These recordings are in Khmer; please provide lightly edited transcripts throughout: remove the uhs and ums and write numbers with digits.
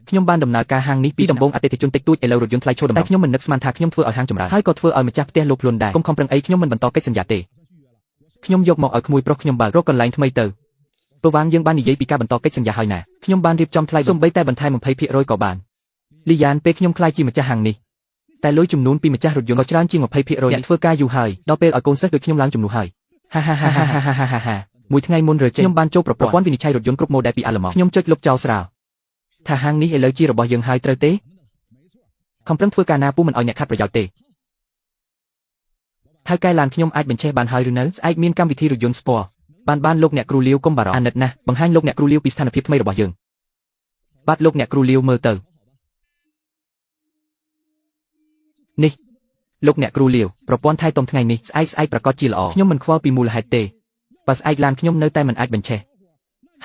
ខ្ញុំបានដំណើរការហាងនេះពីដំបូងអតិថិជនតិចតួចឥឡូវរថយន្តថ្លៃឈរដំណើរតែខ្ញុំមិននឹកស្មានថាខ្ញុំធ្វើឲ្យហាងចម្រើនហើយក៏ធ្វើឲ្យម្ចាស់ផ្ទះលោកខ្លួនដែរកុំខំប្រឹងអីខ្ញុំមិនបន្តកិច្ចសន្យាទេខ្ញុំយកមកឲ្យក្មួយប្រុសខ្ញុំបើករកកន្លែងថ្មីទៅព្រោះវាងយើងបាននិយាយពីការបន្តកិច្ចសន្យាហើយណាខ្ញុំបានរៀបចំថ្លៃសូម្បីតែបន្ថែម 20% ក៏បានលីយ៉ានពេលខ្ញុំក្លាយជាម្ចាស់ហាងនេះតែលុយចំនួនពីម្ចាស់រថយន្តក៏ច្រើនជាង 20% អ្នកធ្វើការយូរហើយដល់ពេលឲ្យកូនសិស្សដូចខ្ញុំឡើងចំនួនហើយហាមួយថ្ងៃមុនរើចេញខ្ញុំបានចូលប្រព័ន្ធវិនិច្ឆ័យរថយន្តគ្រប់ម៉ូដែលពីអាល្លឺម៉ង់ខ្ញុំចុចលុបចោលស្រាលថាហាងនេះឥឡូវជារបស់យើងហើយត្រូវទេខំប្រឹងធ្វើការណាពូមិនឲ្យអ្នកខាត់ប្រយោជន៍ទេថៅកែឡានខ្ញុំអាចបញ្ឆេះបានហើយឬនៅស្អែកមានកម្មវិធីរថយន្តស្ពណ៌បានលោកអ្នកគ្រូលាវកុំបារម្ភអាណិតណាស់បង្ហាញលោកអ្នកគ្រូលាវពីស្ថានភាពថ្មីរបស់យើងបាទលោកអ្នកគ្រូលាវមើលទៅនេះលោកអ្នកគ្រូលាវប្រព័ន្ធថែទាំថ្ងៃនេះស្អែកប្រកាសជាល្អខ្ញុំមិនខ្វល់ពីមូលហេតុទេបើស្អែកឡានខ្ញុំនៅតែមិនអាចបញ្ឆេះ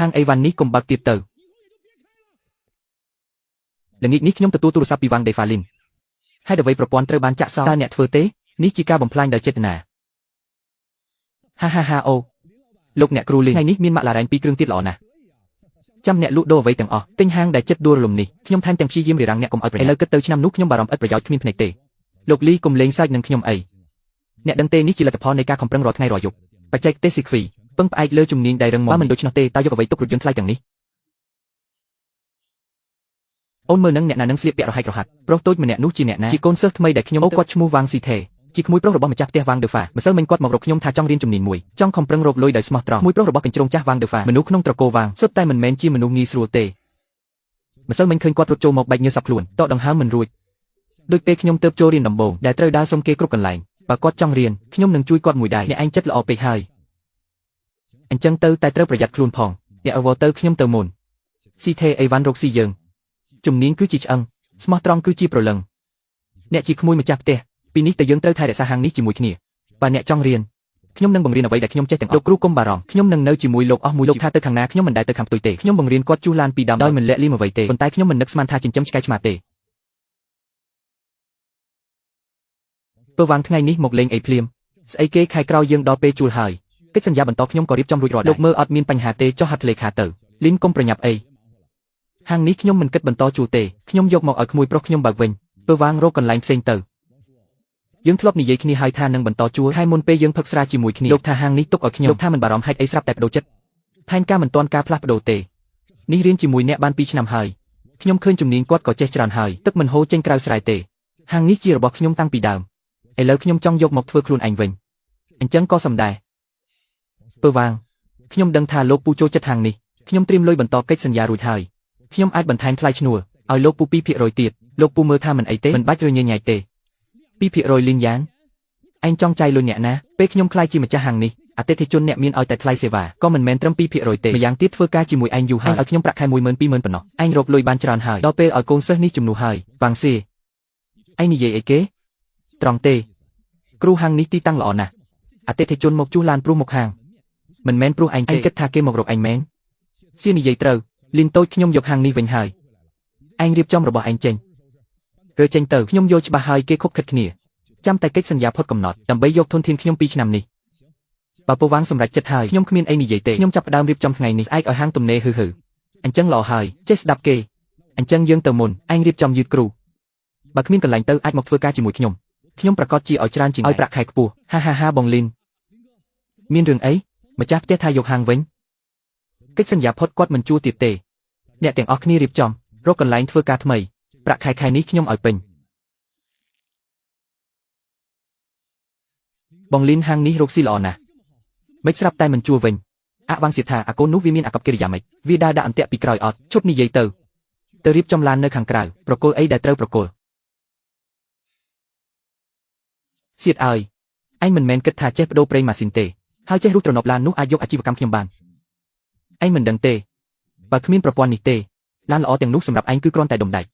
ហាងអីវ៉ាន់នេះកុំបើកទៀតទៅល្ងាចនេះខ្ញុំទទួលទូរស័ព្ទពីវាងដេហ្វាលីនហើយអ្វីប្រព័ន្ធត្រូវបានចាក់សោតើអ្នកធ្វើទេនេះជាការបំផ្លាញដោយចេតនាហាអូលោកអ្នកគ្រូលីថ្ងៃនេះមានម៉ាក់ឡារ៉ែន2គ្រឿងទៀតល្អណាស់ចាំអ្នកលក់ដូរអ្វីទាំងអស់ទិញហាងដែលចិត្តដួលរលំនេះខ្ញុំថែមទាំងព្យាយាមរារាំងអ្នកកុំឲ្យប្រយ័ត្នឥឡូវគិតទៅឆ្នាំនោះខ្ញុំបារម្ភឥតប្រយោជន៍គ្មានភ្នែកទេលោកលីកុំលេងសើចនឹងខ្ញុំអីអ្នកដឹងទេនេះជាលទ្ធផលនៃការខំប្រឹងរាល់ថ្ងៃរាល់យប់បច្ចេកទេសស៊ីខ្វីពឹងផ្អែកលើជំនាញដែលរឹងមាំមិនដូច្នោះទេតើយកអ្វីទុករថយន្តថ្លៃទាំងនេះអូនមើលនឹងអ្នកណានឹងស្លៀកពាក់រហែករហ័សប្រុសតូចម្នាក់នោះជាអ្នកណាជាកូនសិស្សថ្មីដែលខ្ញុំគាត់ឈ្មោះវ៉ាងស៊ីថេជាក្មួយប្រុសរបស់ម្ចាស់ផ្ទះវ៉ាងដឺហ្វាម្សិលមិញគាត់មករកខ្ញុំថាចង់រៀនជំនាញមួយចង់ខំប្រឹងរកលុយដោយស្មោះត្រង់មួយប្រុសរបស់កញ្ជ្រោងចាស់វ៉ាងដឺហ្វាមនុស្សក្នុងត្រកូលវ៉ាងសុទ្ធតែមិនមែនជាមនុស្សងាយស្រួលទេម្សិលមិញឃើញគាត់រត់ចូលមកបែកញើសសក់ខ្លួនតដង្ហើមមិនរួចដូចពេលខ្ញុំទៅចូលរៀនដំបូងដែលត្រូវដើរសុំគេគ្រប់កន្លែងបើគាត់ចង់រៀនខ្ញុំនឹងជួយគាត់មួយដែរអ្នកឯងចិត្តល្អពេកហើយអញ្ចឹងទៅតែត្រូវប្រយ័ត្នខ្លួនផងអ្នកអវទៅខ្ញុំទៅមុនស៊ីថេអីវ៉ាន់រកស៊ីយើងជំនាញគឺជាឆ្អឹងស្មោះត្រង់គឺជាប្រលឹងអ្នកជាក្មួយម្ចាស់ផ្ទះពីនេះទៅយើងត្រូវថែរក្សាហាងនេះជាមួយគ្នាបើអ្នកចង់រៀនខ្ញុំនឹងបង្រៀនអ្វីដែលខ្ញុំចេះទាំងអស់លោកគ្រូកុំបារម្ភខ្ញុំនឹងនៅជាមួយលោកអស់មួយលោកថាទៅខាងណាខ្ញុំមិនដែលទៅខាងផ្ទុយទេខ្ញុំបង្រៀនគាត់ជួសឡានពីដើមដោយមិនលាក់លៀមអ្វីទេប៉ុន្តែខ្ញុំមិននឹកស្មានថាចិញ្ចឹមឆ្កែឆ្មាទេពើវាងថ្ងៃនេះមកលេងអីភ្លាមស្អីគេខែក្រោយយើងដល់ពេលជួលហើយកិច្ចសន្យាបន្តខ្ញុំក៏រៀបចំរួចរាល់ដែរលោកមើលអត់មានបញ្ហាទេចុះហត្ថលេខាទៅលីនកុំប្រញាប់អីហាងនេះខ្ញុំមិនគិតបន្តជួលទេខ្ញុំយកមកឲ្យក្មួយប្រុសខ្ញុំបើកវិញពើវាងរកកន្លែងផ្សេងទៅយើងធ្លាប់និយាយគ្នាហើយថានឹងបន្តជួលហើយមុនពេលយើងផឹកស្រាជាមួយគ្នាលោកថាហាងនេះទុកឲ្យខ្ញុំលោកថាមិនបារម្ភហេតុអីស្រាប់តែបដូរចិត្តផែនការមិនទាន់ការផ្លាស់ប្ដូរទេនេះរៀនជាមួយអ្នកបាន2ឆ្នាំហើយខ្ញុំឃើញជំនាញគាត់ក៏ចេះច្រើនហើយទឹកមិនហូរចេញក្រៅស្រែទេហាងនេះជារបស់ខ្ញុំតាំងពីដើមឥឡូវខ្ញុំចង់យកមកធ្វើខ្លួនឯងវិញអញ្ចឹងក៏សំដែរពើវាងខ្ញុំដឹងថាលោកពូចូលចិត្តហាងនេះខ្ញុំត្រៀមលុយបន្តកិច្ចសន្យារួចហើយខ្ញុំអាចបន្ថែមថ្លៃឈ្នួលឲ្យលោកពូ 2% ទៀតលោកពូមើលថាមិនអីទេមិនបាច់រញ៉េញ៉ៃទេ 2% លីងយ៉ានឯងចង់ចាយលុយអ្នកណាពេលខ្ញុំក្លាយជាម្ចាស់ហាងនេះអតិថិជនអ្នកមានឲ្យតែថ្លៃសេវាក៏មិនមែនត្រឹម 2% ទេម្យ៉ាងទៀតធ្វើការជាមួយឯងយូរហើយឲ្យខ្ញុំប្រាក់ខែ 12000 ប៉ុណ្ណោះឯងរកលុយបានច្រើនហើយដល់ពេលឲ្យកូនសិស្សនេះជំនួសហើយវ៉ាងស៊ីឯងនិយាយអីគេត្រង់ទេគ្រូហាងនេះទីតាំងល្អណាស់អតិថិជនមកជួសឡានព្រោះមកហាងមិនមែនព្រោះឯងទេឯងគិតថាគេមករកឯងមែនសៀនិយាយត្រូវលីនតូចខ្ញុំយកហាងនេះវិញហើយឯងរៀបចំរបស់ឯងចេញរើចេញទៅខ្ញុំយល់ច្បាស់ហើយគេខុបខិតគ្នាចាំតែកិច្ចសន្យាផុតកំណត់ដើម្បីយកធនធានខ្ញុំ2ឆ្នាំនេះបើពូវាងសម្រេចចិត្តហើយខ្ញុំគ្មានអីនិយាយទេខ្ញុំចាប់ផ្ដើមរៀបចំថ្ងៃនេះស្អែកឲ្យហាងទំនេរហឺអញ្ចឹងល្អហើយចេះស្ដាប់គេអញ្ចឹងយើងទៅមុនឯងរៀបចំយឺតគ្រូបើគ្មានកន្លែងទៅអាចមកធ្វើការជាមួយខ្ញុំប្រកាសជាឲ្យច្រើនជាងឲ្យប្រាក់ខែខ្ពស់ហាបងលីនមានរឿងអីម្ចាស់ផ្ទះថាយកហាងវិញកិច្ចសន្យាផុតគាត់មិនជួលទៀតទេអ្នកទាំងអស់គ្នារៀបចំរកកន្លែងធ្វើការថ្មីប្រាក់ខែនេះខ្ញុំឲ្យពេញបងលីនហាងនេះរកស៊ីល្អណាស់មិនស្រាប់តែមិនជួលវិញអវ៉ាងសៀថាអាកូននោះវាមានអាកប្បកិរិយាម៉េចវាដើរដាក់អន្ទាក់ពីក្រោយអត់ឈប់និយាយទៅរៀបចំឡាននៅខាងក្រៅប្រគល់អីដែលត្រូវប្រគល់សៀតអើយឯងមិនមែនគិតថាចេះបដូរប្រេងម៉ាស៊ីនទេហើយចេះរុះទ្រនាប់ឡាននោះអាចយកអាជីវកម្មខ្ញុំបានឯងមិនដឹងទេបើគ្មានប្រព័ន្ធនេះទេឡានល្អទាំងនោះសម្រាប់ឯងគឺគ្រាន់តែដុំដាច់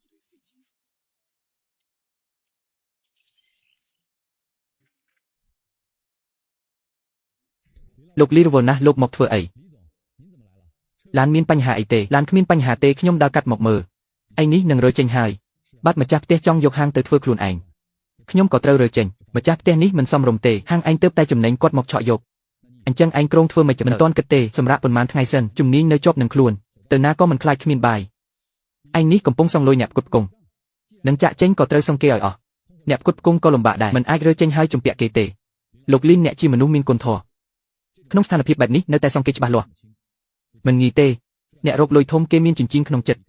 លោកលីរវល់ណាស់លោកមកធ្វើអីឡានមានបញ្ហាអីទេឡានគ្មានបញ្ហាទេខ្ញុំដើរកាត់មកមើលឯនេះនឹងរើចេញហើយបាត់ម្ចាស់ផ្ទះចង់យកហាងទៅធ្វើខ្លួនឯងខ្ញុំក៏ត្រូវរើចេញម្ចាស់ផ្ទះនេះមិនសមរម្យទេហាងឯងទៅតែចំណេញគាត់មកឆក់យកអញ្ចឹងឯងក្រុងធ្វើមិនមិនទាន់គិតទេសម្រាប់ប៉ុន្មានថ្ងៃសិនជំនាញនៅជាប់នឹងខ្លួនទៅណាក៏មិនខ្លាចគ្មានបាយ ឯងនេះកំពុងសង្លុយអ្នកផ្គត់ផ្គង់នឹងចាក់ចេញក៏ត្រូវសង្កេឲ្យអស់អ្នកផ្គត់ផ្គង់ក៏លំបាកដែរមិនអាចរើចេញហើយជំពាក់គេទេលោកលីនអ្នកជាមនុស្សមានគុណធម៌ក្នុងស្ថានភាពបែបនេះនៅតែសង្កេតច្បាស់លាស់មិនងាយទេអ្នករកលុយធំគេមានចិញ្ចៀនក្នុងចិត្ត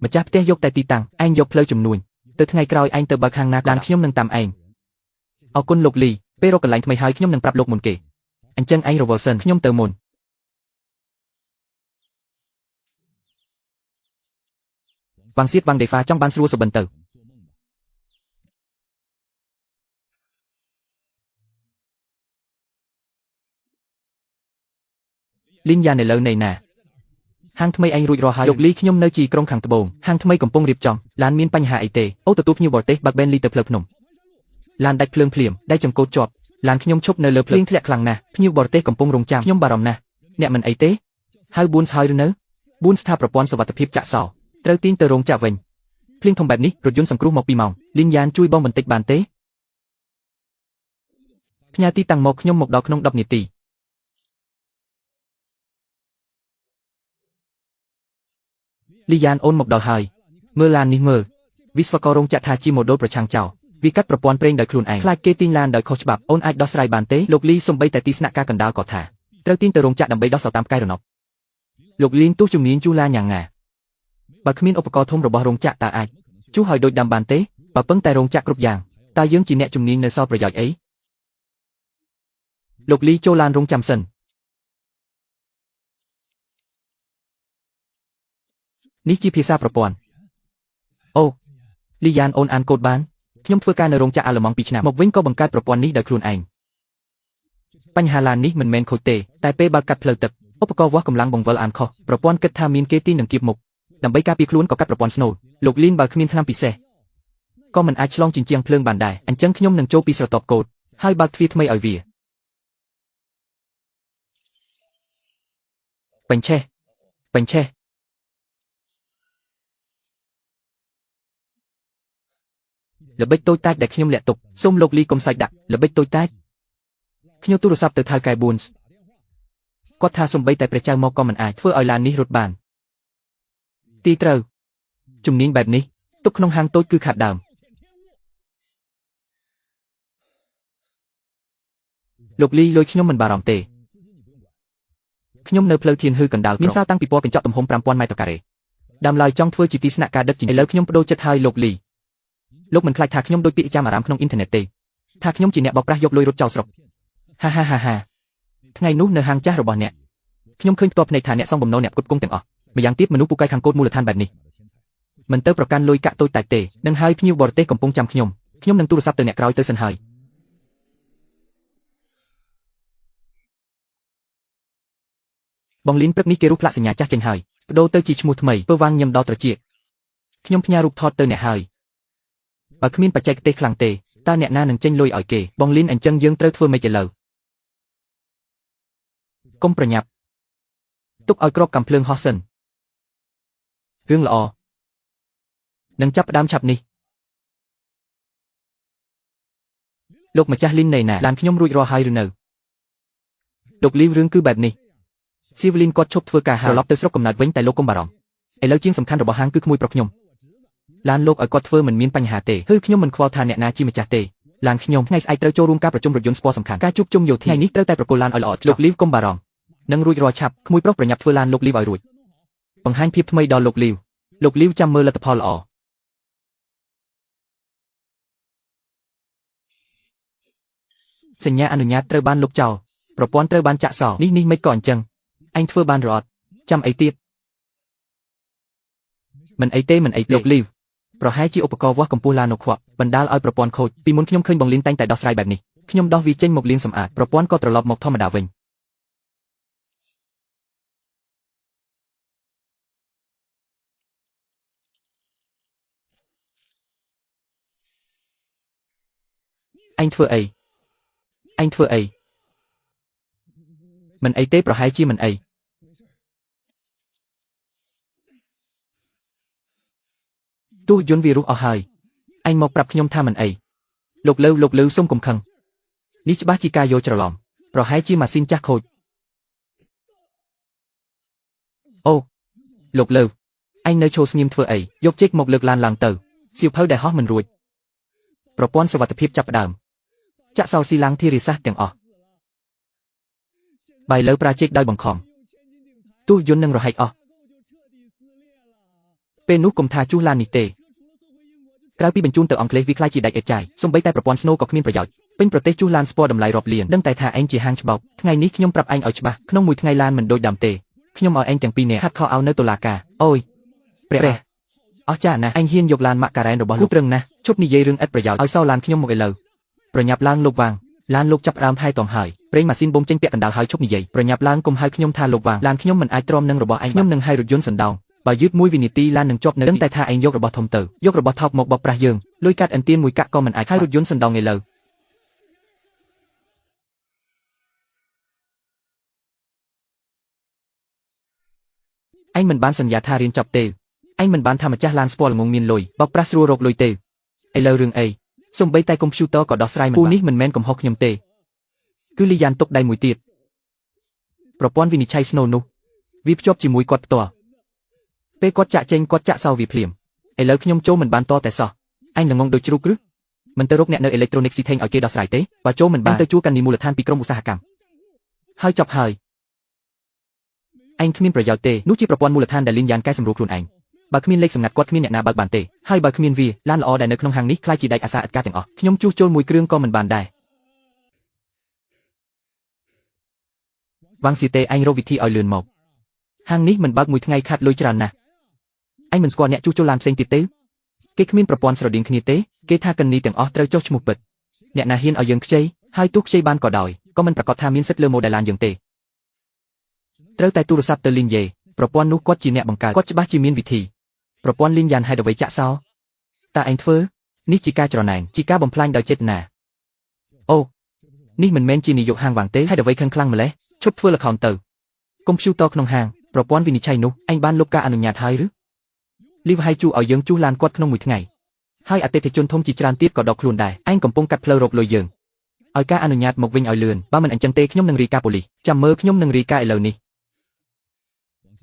ម្ចាស់ផ្ទះយកតែទីតាំងឯងយកផ្លូវជំនួញទៅថ្ងៃក្រោយឯងទៅបើកខាងណាឡានខ្ញុំនឹងតាមឯងអរគុណលោកលីពេលរកកន្លែងថ្មីហើយខ្ញុំនឹងប្រាប់លោកមុនគេអញ្ចឹងឯងរវល់សិនខ្ញុំទៅមុនវ៉ាងសៀតវ៉ាងដេហ្វាចង់បានស្រួលសុបិនទៅលីនយ៉ានៅលើនៃណាហាងថ្មីឯងរួចរាល់ហើយលោកលីខ្ញុំនៅជីក្រុងខាងត្បូងហាងថ្មីកំពុងរៀបចំឡានមានបញ្ហាអីទេអូទទួលភ្ញៀវបរទេសបាក់បេនលីទៅផ្លូវភ្នំឡានដាច់ភ្លើងភ្លាមដៃចង្កូតជាប់ឡានខ្ញុំឈប់នៅលើភ្លើងធ្លាក់ខ្លាំងណាស់ភ្ញៀវបរទេសកំពុងរងចាំខ្ញុំបារម្ភណាស់អ្នកមិនអីទេហៅ4ហើយឬនៅ4ស្ថាប្រព័ន្ធសុវត្ថិភាពចាក់សោត្រូវទាញទៅរោងចក្រវិញភ្លៀងធំបែបនេះរថយន្តសង្គ្រោះមក2ម៉ោងលីនយ៉ានជួយបងបន្តិចបានទេផ្ញើទីតាំងមកខ្ញុំមកដល់ក្នុង10នាទីលីយ៉ានអូនមកដល់ហើយមើលឡាននេះមើលវិស្វកររោងចក្រថាជាម៉ូដូលប្រឆាំងចោលវាកាត់ប្រព័ន្ធប្រេងដោយខ្លួនឯងខ្លាចគេទាញឡានដោយខុសច្បាប់អូនអាចដោះស្រាយបានទេលោកលីសំបីតែទីស្នាក់ការកណ្ដាលក៏ថាត្រូវទាញទៅរោងចក្រដើម្បីដោះសោតាមផ្កាយរណបលោកលីនទោះជំនាញជួសឡានយ៉ាងណាបើគ្មានឧបករណ៍ធំរបស់រោងចក្រតើអាចជួសឲ្យដូចដាំបានទេបើពឹងតែរោងចក្រគ្រប់យ៉ាងតើយើងជាអ្នកជំនាញនៅសល់ប្រយោជន៍អីលោកលីចូលឡានរងចាំសិននេះជាភាសាប្រព័ន្ធអូលីយ៉ានអូនអានកូដបានខ្ញុំធ្វើការនៅរោងចក្រអាល្លឺម៉ង់2ឆ្នាំមកវិញក៏បង្កើតប្រព័ន្ធនេះដោយខ្លួនឯងបញ្ហាឡាននេះមិនមែនខូចទេតែពេលបើកាត់ផ្លូវទឹកឧបករណ៍វាស់កម្លាំងបង្វិលអានខុសប្រព័ន្ធគិតថាមានគេទីនឹងគៀបមុខដើម្បីការពារខ្លួនក៏កាត់ប្រព័ន្ធស្នូលលោកលីនបើគ្មានថ្នាំពិសេសក៏មិនអាចឆ្លងជញ្ជាំងភ្លើងបានដែរអញ្ចឹងខ្ញុំនឹងចូលពីស្រទាប់កូដហើយបើកទ្វារថ្មីឲ្យវាបញ្ឆេះល្បិចតូចតាចដែលខ្ញុំលាក់ទុកសូមលោកលីកុំសាច់ដាក់ល្បិចតូចតាចខ្ញុំទូរស័ព្ទទៅថៅកែប៊ូនគាត់ថាសំបីតែព្រះចៅមកក៏មិនអាចធ្វើឲ្យឡាននេះរត់បានទីត្រូវជំនាញបែបនេះទុកក្នុងហាងតូចគឺខាតដើមលោកលីលុយខ្ញុំមិនបារម្ភទេខ្ញុំនៅផ្លូវធានហឺកណ្ដាលមានសារតាំងពីពណ៌កញ្ចក់ទំហំ 5000 ម៉ែត្រការ៉េដើមឡើយចង់ធ្វើជាទីស្នាក់ការដឹកជញ្ជូនឥឡូវខ្ញុំបដូរចិត្តហើយលោកលីលោកមិនខ្លាចថាខ្ញុំដូចពាក្យចាំអារ៉ាមក្នុងអ៊ីនធឺណិតទេថាខ្ញុំជាអ្នកបោកប្រាស់យកលុយរត់ចោលស្រុកហាថ្ងៃនោះនៅហាងចាស់របស់អ្នកខ្ញុំឃើញផ្ទាល់ភ្នែកថាអ្នកសងបំណុលអ្នកផ្គត់ផ្គង់ទាំងអស់ម្យ៉ាងទៀតមនុស្សពូកែខាងកូដមូលដ្ឋានបែបនេះមិនទៅប្រកាន់លុយកាក់តូចតាចទេនឹងហើយភ្ញៀវបរទេសកំពុងចាំខ្ញុំនឹងទូរស័ព្ទទៅអ្នកក្រោយទៅសិនហើយបងលីនព្រឹកនេះគេរូបផ្លាកសញ្ញាចាស់ចេញហើយបដូរទៅជាឈ្មោះថ្មីពើវាងញឹមដល់ត្រចៀកខ្ញុំផ្ញើរូបថតទៅអ្នកហើយបើគ្មានបច្ចេកទេសខ្លាំងទេតើអ្នកណានឹងចេញលុយឲ្យគេបងលីនអញ្ចឹងយើងត្រូវធ្វើម៉េចឥឡូវកុំប្រញាប់ទុកឲ្យក្របកាំភ្លើងហោះសិនរឿងល្អនឹងចាប់ផ្ដើមឆាប់នេះលោកម្ចាស់លីននៃណាឡានខ្ញុំរួចរាល់ហើយឬនៅលោកលីវរឿងគឺបែបនេះស៊ីវលីនគាត់ឈប់ធ្វើការហើយត្រឡប់ទៅស្រុកកំណើតវិញតែលោកកុំបារម្ភឥឡូវជាងសំខាន់របស់ហាងគឺក្មួយប្រុសខ្ញុំឡានលោកឲ្យគាត់ធ្វើមិនមានបញ្ហាទេគឺខ្ញុំមិនខ្វល់ថាអ្នកណាជាម្ចាស់ទេឡានខ្ញុំថ្ងៃស្អែកត្រូវចូលរួមការប្រជុំរថយន្តស្ពណ៌សំខាន់ការជួបជុំយោធាថ្ងៃនេះត្រូវតែប្រគល់ឡានឲ្យល្អលោកលីវកុំបារម្ភនឹងរួចរាល់ឆាប់ក្មួយប្រុសប្រញាប់ធ្វើឡានលោកលីវឲ្យរួចបង្ហាញភាពថ្មីដល់លោកលីវចាំមើលលទ្ធផលល្អសញ្ញាអនុញ្ញាតត្រូវបានលុបចោលប្រព័ន្ធត្រូវបានចាក់សោនេះមិនក៏អញ្ចឹងអញធ្វើបានរត់ចាំអីទៀតមិនអីទេលោកលីវប្រហែលជាឧបករណ៍វាស់កម្ពស់ឡាននៅខ្វក់បណ្ដាលឲ្យប្រព័ន្ធខូចពីមុនខ្ញុំឃើញបងលីនតែងតែដោះស្រាយបែបនេះខ្ញុំដោះវាចេញមកលាងសម្អាតប្រព័ន្ធក៏ត្រឡប់មកធម្មតាវិញអញធ្វើអីមិនអីទេប្រហែលជាមិនអីទូយន្តវីរុសអស់ហើយអញមកប្រាប់ខ្ញុំថាមិនអីលោកលើវសូមកុំខឹងនេះច្បាស់ជាការយល់ច្រឡំប្រហែលជាម៉ាស៊ីនចាស់ខូចអូលោកលើវ អញនៅឈោស្ងៀមធ្វើអីយកជិកមកលើកឡានឡើងទៅសៀវភៅដែលហោះមិនរួចប្រព័ន្ធសុវត្ថិភាពចាប់ផ្ដើមចាក់សោស៊ីឡាំងធារាសាស្ត្រទាំងអស់បាយលើប្រាជិកដោយបង្ខំទូយន្តនឹងរហែកអស់ពេលនោះកុំថាជួសឡាននេះទេក្រៅពីបញ្ជូនទៅអង់គ្លេសវាខ្លាចជាដាច់អេតចាយសូម្បីតែប្រព័ន្ធស្នូក៏គ្មានប្រយោជន៍ពេញប្រទេសជួសឡានស្ពណ៌តម្លៃរាប់លានដឹងតែថាឯងជាហាងច្បោកថ្ងៃនេះខ្ញុំប្រាប់ឯងឲ្យច្បាស់ក្នុងមួយថ្ងៃឡានមិនដូចដើមទេខ្ញុំឲ្យឯងទាំងពីរនាក់ហាត់ខោឲ្យនៅតុលាការអូយព្រះអស់ចាណាស់ឯងហ៊ានយកឡានម៉ាក់ការ៉ែនរបស់លោកត្រឹងណាស់ឈប់និយាយរឿងឥតប្រយោជន៍ឲ្យសោឡានខ្ញុំមកឥឡូវប្រញាប់ឡើងលោកវាងឡានលោកចាប់ដើមថែទាំហើយប្រេងម៉ាស៊ីនបូមចេញពាក់កណ្ដាលហើយឈប់និយាយប្រញាប់ឡើងកុំហៅខ្ញុំថាលោកវាងឡានខ្ញុំមិនអាចទ្រាំនឹងរបស់ឯងខ្ញុំនឹងហៅរថយន្តសណ្ដោងបើយឺត1វិនាទីឡាននឹងជាប់នៅដឹងតែថាឯងយករបស់ធំទៅយករបស់ថោកមកបោកប្រាស់យើងលុយកាត់អន្ទានមួយកាក់ក៏មិនអាចហៅរថយន្តសណ្ដោងឥឡូវឯងមិនបានសន្យាថារៀនចប់ទេឯងមិនបានថាម្ចាស់ឡានស្ពាល់ល្ងងមានលុយបោកប្រាស់ស្រួលរកលុយទេឥឡូវរឿងអីសូម្បីតែកុំព្យូទ័រក៏ដោះស្រាយមិនបាននេះមិនមែនកំហុសខ្ញុំទេគឺលីយ៉ានទុកដៃមួយទៀតប្រព័ន្ធវិនិច្ឆ័យស្នូនោះវាភ្ជាប់ជាមួយគាត់ផ្ទាល់ពេលគាត់ចាក់ចេញគាត់ចាក់សោវាភ្លាមឥឡូវខ្ញុំចូលមិនបានតតែសោះឯងល្ងងដូចជ្រូកឬមិនទៅរកអ្នកនៅ Electronic City ឲ្យគេដោះស្រាយទេបើចូលមិនបានទៅជួកាន់នីមូលដ្ឋានពីក្រមឧស្សាហកម្មហើយចប់ហើយឯងគ្មានប្រយោជន៍ទេនោះជាប្រព័ន្ធមូលដ្ឋានដែលលីនយ៉ានកែសម្រួលខ្លួនឯងបើគ្មានលេខសម្ងាត់គាត់គ្មានអ្នកណាបើកបានទេហើយបើគ្មានវាឡានល្អដែលនៅក្នុងហាងនេះខ្លាចជាដាច់អាសាឥតកាទាំងអស់ខ្ញុំជួសជុលមួយគ្រឿងក៏មិនបានដែរវ៉ាងស៊ីតេឯងរកវិធីឲ្យលឿនមកហាងនេះមិនបើកមួយថ្ងៃខាត់លុយច្រើនណាស់ឯងមិនស្គាល់អ្នកជួសជុលឡានផ្សេងទៀតទេគេគ្មានប្រព័ន្ធស្រដៀងគ្នាទេគេថាកិននីទាំងអស់ត្រូវចុះឈ្មោះពិតអ្នកណាហ៊ានឲ្យយើងខ្ចីហើយទោះខ្ចីបានក៏ដោយក៏មិនប្រកាសថាមានសិទ្ធិលើម៉ូដែលឡានយើងទេត្រូវតែទូរស័ព្ទទៅលីនយេប្រព័ន្ធនោះគាត់ជាអ្នកបង្កើតគាត់ច្បាស់ជាមានវិធីប្រព័ន្ធលីនយ៉ានហេតុអ្វីចាក់សោតើឯងធ្វើនេះជាការច្រណែនជាការបំផ្លាញដោយចេតនាអូនេះមិនមែនជានាយកហាងវាងទេហេតុអ្វីខឹងខ្លាំងម្ល៉េះឈប់ធ្វើល្ខោនទៅកុំព្យូទ័រក្នុងហាងប្រព័ន្ធវិនិច្ឆ័យនោះឯងបានលុបការអនុញ្ញាតហើយឬលីវហៃជួឲ្យយើងជួសឡានគាត់ក្នុងមួយថ្ងៃហើយអតិថិជនធំជាច្រើនទៀតក៏ដកខ្លួនដែរឯងកំពុងកាត់ផ្លូវរកលុយយើងឲ្យការអនុញ្ញាតមកវិញឲ្យលឿនបើមិនអញ្ចឹងទេខ្ញុំនឹងរាយការណ៍ប៉ូលីសចាំមើលខ្ញុំនឹងរាយការណ៍ឥឡូវនេះ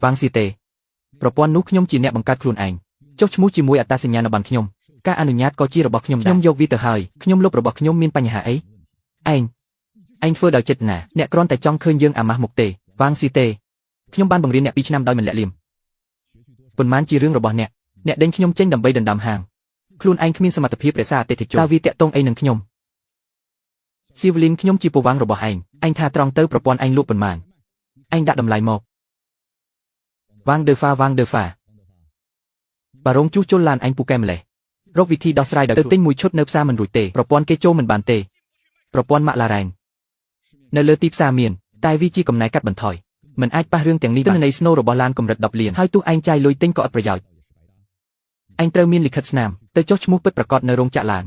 វ៉ាងស៊ីតេប្រព័ន្ធនោះខ្ញុំជាអ្នកបង្កើតខ្លួនឯងចុះឈ្មោះជាមួយអត្តសញ្ញាណប័ណ្ណខ្ញុំការអនុញ្ញាតក៏ជារបស់ខ្ញុំដែរខ្ញុំយកវាទៅហើយខ្ញុំលុបរបស់ខ្ញុំមានបញ្ហាអីឯងធ្វើដោយចិត្តណាអ្នកគ្រាន់តែចង់ឃើញយើងអាម៉ាស់មុខទេវ៉ាងស៊ីតេខ្ញុំបានបង្រៀនអ្នក2ឆ្នាំដោយមិនលាក់លៀមប៉ុន្មានជារឿងរបស់អ្នកដេញខ្ញុំចេញដើម្បីដណ្ដើមហាងខ្លួនឯងគ្មានសមត្ថភាពរក្សាអតិថិជនតើវាតាក់ទងអីនឹងខ្ញុំស៊ីវលីនខ្ញុំជាពូវាំងរបស់ឯងថាត្រង់ទៅប្រព័ន្ធឯងលក់ប៉ុន្មានឯងដាក់តម្លៃមកវ៉ាងដឺហ្វាបារងជួសជុលឡានឯងពូកែម្លេះរកវិធីដោះស្រាយដោយទៅទិញមួយឈុតនៅផ្សារមិនរួចទេប្រព័ន្ធគេចូលមិនបានទេប្រព័ន្ធម៉ាក់ឡារ៉ែននៅលើទីផ្សារមានតែវាជាកំណែកាត់បន្ថយមិនអាចប៉ះរឿងទាំងនេះបានទិន្នន័យស្នូលរបស់ឡានកម្រិត10លានហើយទោះឯងចាយលុយទិញក៏អត់ប្រយោជន៍ឯងត្រូវមានលិខិតស្នាមទៅចុះឈ្មោះពិតប្រាកដនៅរោងចក្រឡាន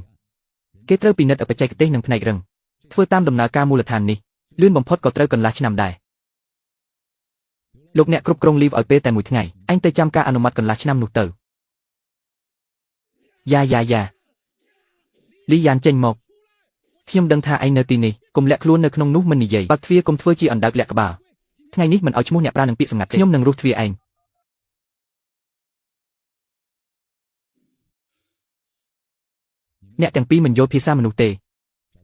គេត្រូវពិនិត្យបច្ចេកទេសនិងផ្នែករឹងធ្វើតាមដំណើរការមូលដ្ឋាននេះលឿនបំផុតក៏ត្រូវកន្លះឆ្នាំដែរលោកអ្នកគ្រប់គ្រងលីវឲ្យពេលតែមួយថ្ងៃឯងទៅចាំការអនុម័តកន្លះឆ្នាំនោះទៅយ៉ាលីយ៉ានចេញមកខ្ញុំដឹងថាឯងនៅទីនេះកុំលាក់ខ្លួននៅក្នុងនោះមិននិយាយបើកទ្វារកុំធ្វើជាអណ្ដើកលាក់ក្បាលថ្ងៃនេះមិនឲ្យឈ្មោះអ្នកប្រើនឹងពាក្យសម្ងាត់ខ្ញុំនឹងរុះទ្វារឯងអ្នកទាំងពីរមិនយល់ភាសាមនុស្សទេ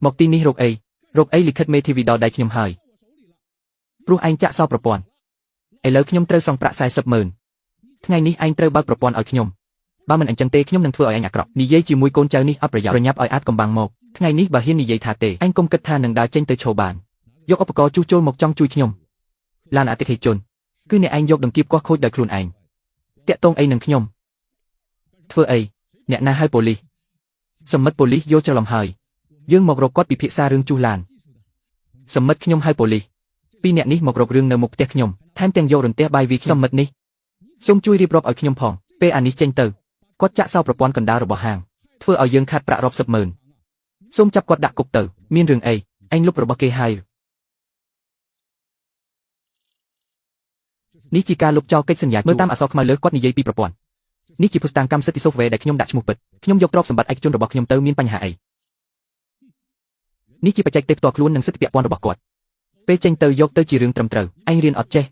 មកទីនេះរកអីលិខិតមេធាវីដល់ដៃខ្ញុំហើយព្រោះឯងចាក់សោប្រព័ន្ធឥឡូវខ្ញុំត្រូវសងប្រាក់40,000ថ្ងៃនេះឯងត្រូវបើកប្រព័ន្ធឲ្យខ្ញុំបើមិនអញ្ចឹងទេខ្ញុំនឹងធ្វើឲ្យឯងអាក្រក់និយាយជាមួយកូនចៅនេះអត់ប្រយោជន៍ប្រញាប់ឲ្យអាចកំបាំងមកថ្ងៃនេះបើហ៊ាននិយាយថាទេឯងកុំគិតថានឹងដើរចេញទៅឈរបានយកឧបករណ៍ជួសជុលមកចង់ជួយខ្ញុំឡានអតិថិជនគឺអ្នកឯងយកដង្កៀបគាស់ខូចដោយខ្លួនឯងតាក់ទងអីនឹងខ្ញុំធ្វើអីអ្នកណាហៅប៉ូលីសសម្មិតប៉ូលីសយកច្រឡំហើយយើងមករកគាត់ពិភាក្សារឿងជួសឡានសម្មិតខ្ញុំហៅប៉ូលីសពីរអ្នកនេះមករករឿងនៅមុខផ្ទះខ្ញុំថែមទាំងយករន្ទះបាយវីសម្មិតនេះសូមជួយរៀបរាប់ឲ្យខ្ញុំផងពេលអានេះចេញទៅគាត់ចាក់សោប្រព័ន្ធកណ្ដាលរបស់ហាងធ្វើឲ្យយើងខាត់ប្រាក់រាប់សិបម៉ឺនសូមចាប់គាត់ដាក់គុកទៅមានរឿងអីឯងលុបរបស់គេហើយនេះជាការលុបចោលកិច្ចសន្យាមើលតាមអក្សរខ្មៅលើគាត់និយាយពីប្រព័ន្ធនេះជាភស្តុតាងកម្មសិទ្ធិ software ដែលខ្ញុំដាក់ឈ្មោះពិតខ្ញុំយកទ្រព្យសម្បត្តិឯកជនរបស់ខ្ញុំទៅមានបញ្ហាអីនេះជាបច្ចេកទេសផ្ទាល់ខ្លួននិងសិទ្ធិពាក់ព័ន្ធរបស់គាត់ពេលចេញទៅយកទៅជារឿងត្រឹមត្រូវឯងរៀនអត់ចេះ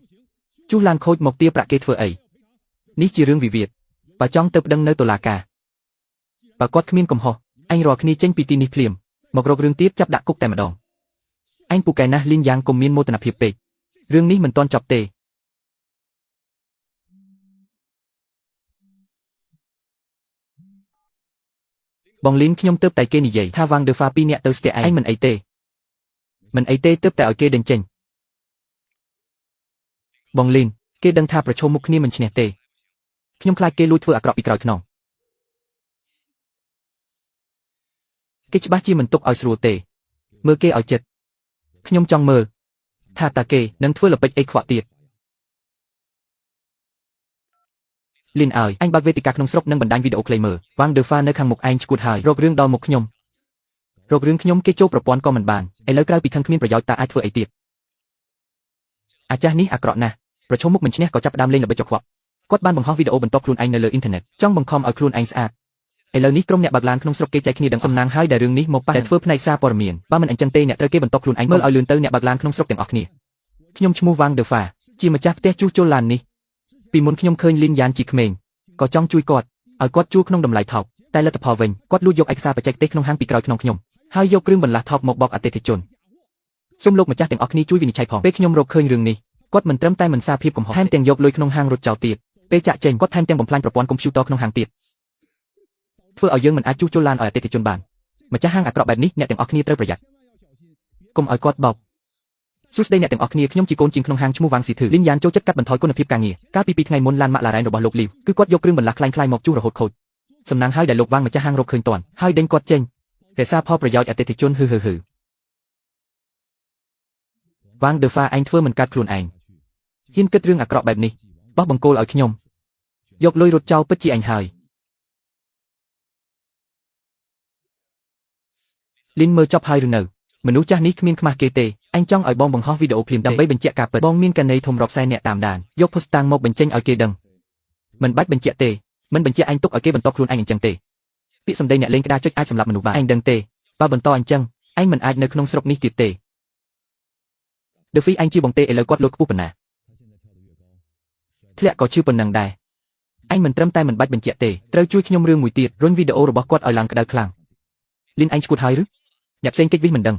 ជួសឡានខូចមកទារប្រាក់គេធ្វើអី នេះជារឿងវិវាទបើចង់ទៅប្តឹងនៅតុលាការបើគាត់គ្មានកំហុសអញរកគ្នាចេញពីទីនេះភ្លាមមករករឿងទៀតចាប់ដាក់គុកតែម្ដងអញពូកែណាស់លីនយ៉ាងកុំមានមោទនភាពពេករឿងនេះមិនទាន់ចប់ទេបងលីនខ្ញុំទៅតែគេនិយាយថាវ៉ាងដឺហ្វា2នាក់ទៅស្ទះឯងមិនអីទេមិនអីទេទៅតែឲ្យគេដេញចេញបងលីនគេដឹងថាប្រឈមមុខគ្នាមិនឈ្នះទេខ្ញុំខ្លាចគេលួចធ្វើអាក្រក់ពីក្រោយខ្នងគេច្បាស់ជាមិនទុកឲ្យស្រួលទេមើលគេឲ្យចិត្តខ្ញុំចង់មើលថាតើគេនឹងធ្វើល្បិចអីខ្វក់ទៀតលីនអើយអញបើកវេទិកាក្នុងស្រុកនិងបណ្ដាញវីដេអូខ្លីមើលវ៉ាងដឺហ្វានៅខាងមុខឯងឈួតហើយរករឿងដល់មុខខ្ញុំរករឿងខ្ញុំគេចូលប្រព័ន្ធក៏មិនបានឥឡូវក្រៅពីខឹងគ្មានប្រយោជន៍តើអាចធ្វើអីទៀតអាចាស់នេះអាក្រក់ណាស់ប្រឈមមុខមិនឈ្នះក៏ចាប់ផ្ដើមលេងល្បិចចុកខ្វក់គាត់បានបង្ហោះវីដេអូបន្ទាប់ខ្លួនឯងនៅលើអ៊ីនធឺណិតចង់បង្ខំឲ្យខ្លួនឯងស្អាតឥឡូវនេះក្រុមអ្នកបើកឡានក្នុងស្រុកគេចែកគ្នាដឹងសំណាងហើយដែលរឿងនេះមកប៉ះតែធ្វើផ្នែកសារព័ត៌មានបើមិនអញ្ចឹងទេអ្នកត្រូវគេបន្តខ្លួនឯងមើលឲ្យលឿនទៅអ្នកបើកឡានក្នុងស្រុកទាំងអស់គ្នាខ្ញុំឈ្មោះវ៉ាងដឺហ្វាជាម្ចាស់ផ្ទះជួសជុលឡាននេះពីមុនខ្ញុំឃើញលីនយ៉ានជាក្មេងក៏ចង់ជួយគាត់ឲ្យគាត់ជួលក្នុងតម្លៃថោកតែលទ្ធផលវិញគាត់លួចយកឯកសារបច្ចេកទេសក្នុងហាងពីក្រោយខ្នងខ្ញុំហើយយកគ្រឿងបន្លាស់ថោកមកបោកអតិថិជនសូមលោកម្ចាស់ទាំងអស់គ្នាជួយវិនិច្ឆ័យផងពេលខ្ញុំរកឃើញរឿងនេះគាត់មិនត្រឹមតែមិនសារភាពកំហុសថែមទាំងយកលុយក្នុងហាងរត់ចោលទៀតពេលចាក់ចេញគាត់ថែមទាំងបំផ្លាញប្រព័ន្ធកុំព្យូទ័រក្នុងហាងទៀតធ្វើឲ្យយើងមិនអាចជួសជុលឡានឲ្យអតិថិជនបានម្ចាស់ហាងអាក្រក់បែបនេះអ្នកទាំងអស់គ្នាត្រូវប្រយ័ត្នកុំឲ្យគាត់បោកសួស្តីអ្នកទាំងអស់គ្នាខ្ញុំជាកូនជាងក្នុងហាងឈ្មោះវ៉ាងស៊ីធឺលីនយ៉ានចូលចិត្តកាត់បន្ថយគុណភាពការងារកាលពី2ថ្ងៃមុនឡានម៉ាក់ឡារ៉ែនរបស់លោកលីវគឺគាត់យកគ្រឿងបន្លាស់ខ្លាំងៗមកជួសរហូតខូចសំណាងហើយដែលលោកវ៉ាងម្ចាស់ហាងរកឃើញតាន់ហើយដេញគាត់ចេញរក្សាផលប្រយោជន៍អតិថិជនហឺវ៉ាងដឺហ្វាឯងធ្វើមិនកាត់ខ្លួនឯងហ៊ានគិតរឿងអាក្រក់បែបនេះបោះបង្គោលឲ្យខ្ញុំយកលុយរត់ចោលពិតជាអញហើយលីនមើលចប់ហើយឬនៅមនុស្សចាស់នេះគ្មានខ្មាស់គេទេអញចង់ឲ្យបងបង្ហោះវីដេអូភ្លាមដើម្បីបញ្ជាក់ការពិតបងមានកណេធំរាប់សែនអ្នកតាមដានយកផុសតាំងមកបញ្ចេញឲ្យគេដឹងមិនបាច់បញ្ជាក់ទេមិនបញ្ជាក់អញទុកឲ្យគេបន្តខ្លួនឯងអញ្ចឹងទេពាក្យសម្ដីអ្នកលេងក្តារចុចអាចសម្លាប់មនុស្សបានឯងដឹងទេបើបន្តអញ្ចឹងឯងមិនអាចនៅក្នុងស្រុកនេះទៀតទេដឺហ្វីអញជាបងទេឥឡូវគាត់លុតខ្ពស់ប៉ុណ្ណាធ្លាក់ក៏ឈឺប៉ុណ្ណឹងដែរអញមិនត្រឹមតែមិនបាច់បញ្ជាក់ទេត្រូវជួយខ្ញុំរឿងមួយទៀតរុញវីដេអូរបស់គាត់ឲ្យឡើងក្តៅខ្លាំងលីនអញឈួតហើយឬអ្នកផ្សេងកិច្ចវិសមិនដឹង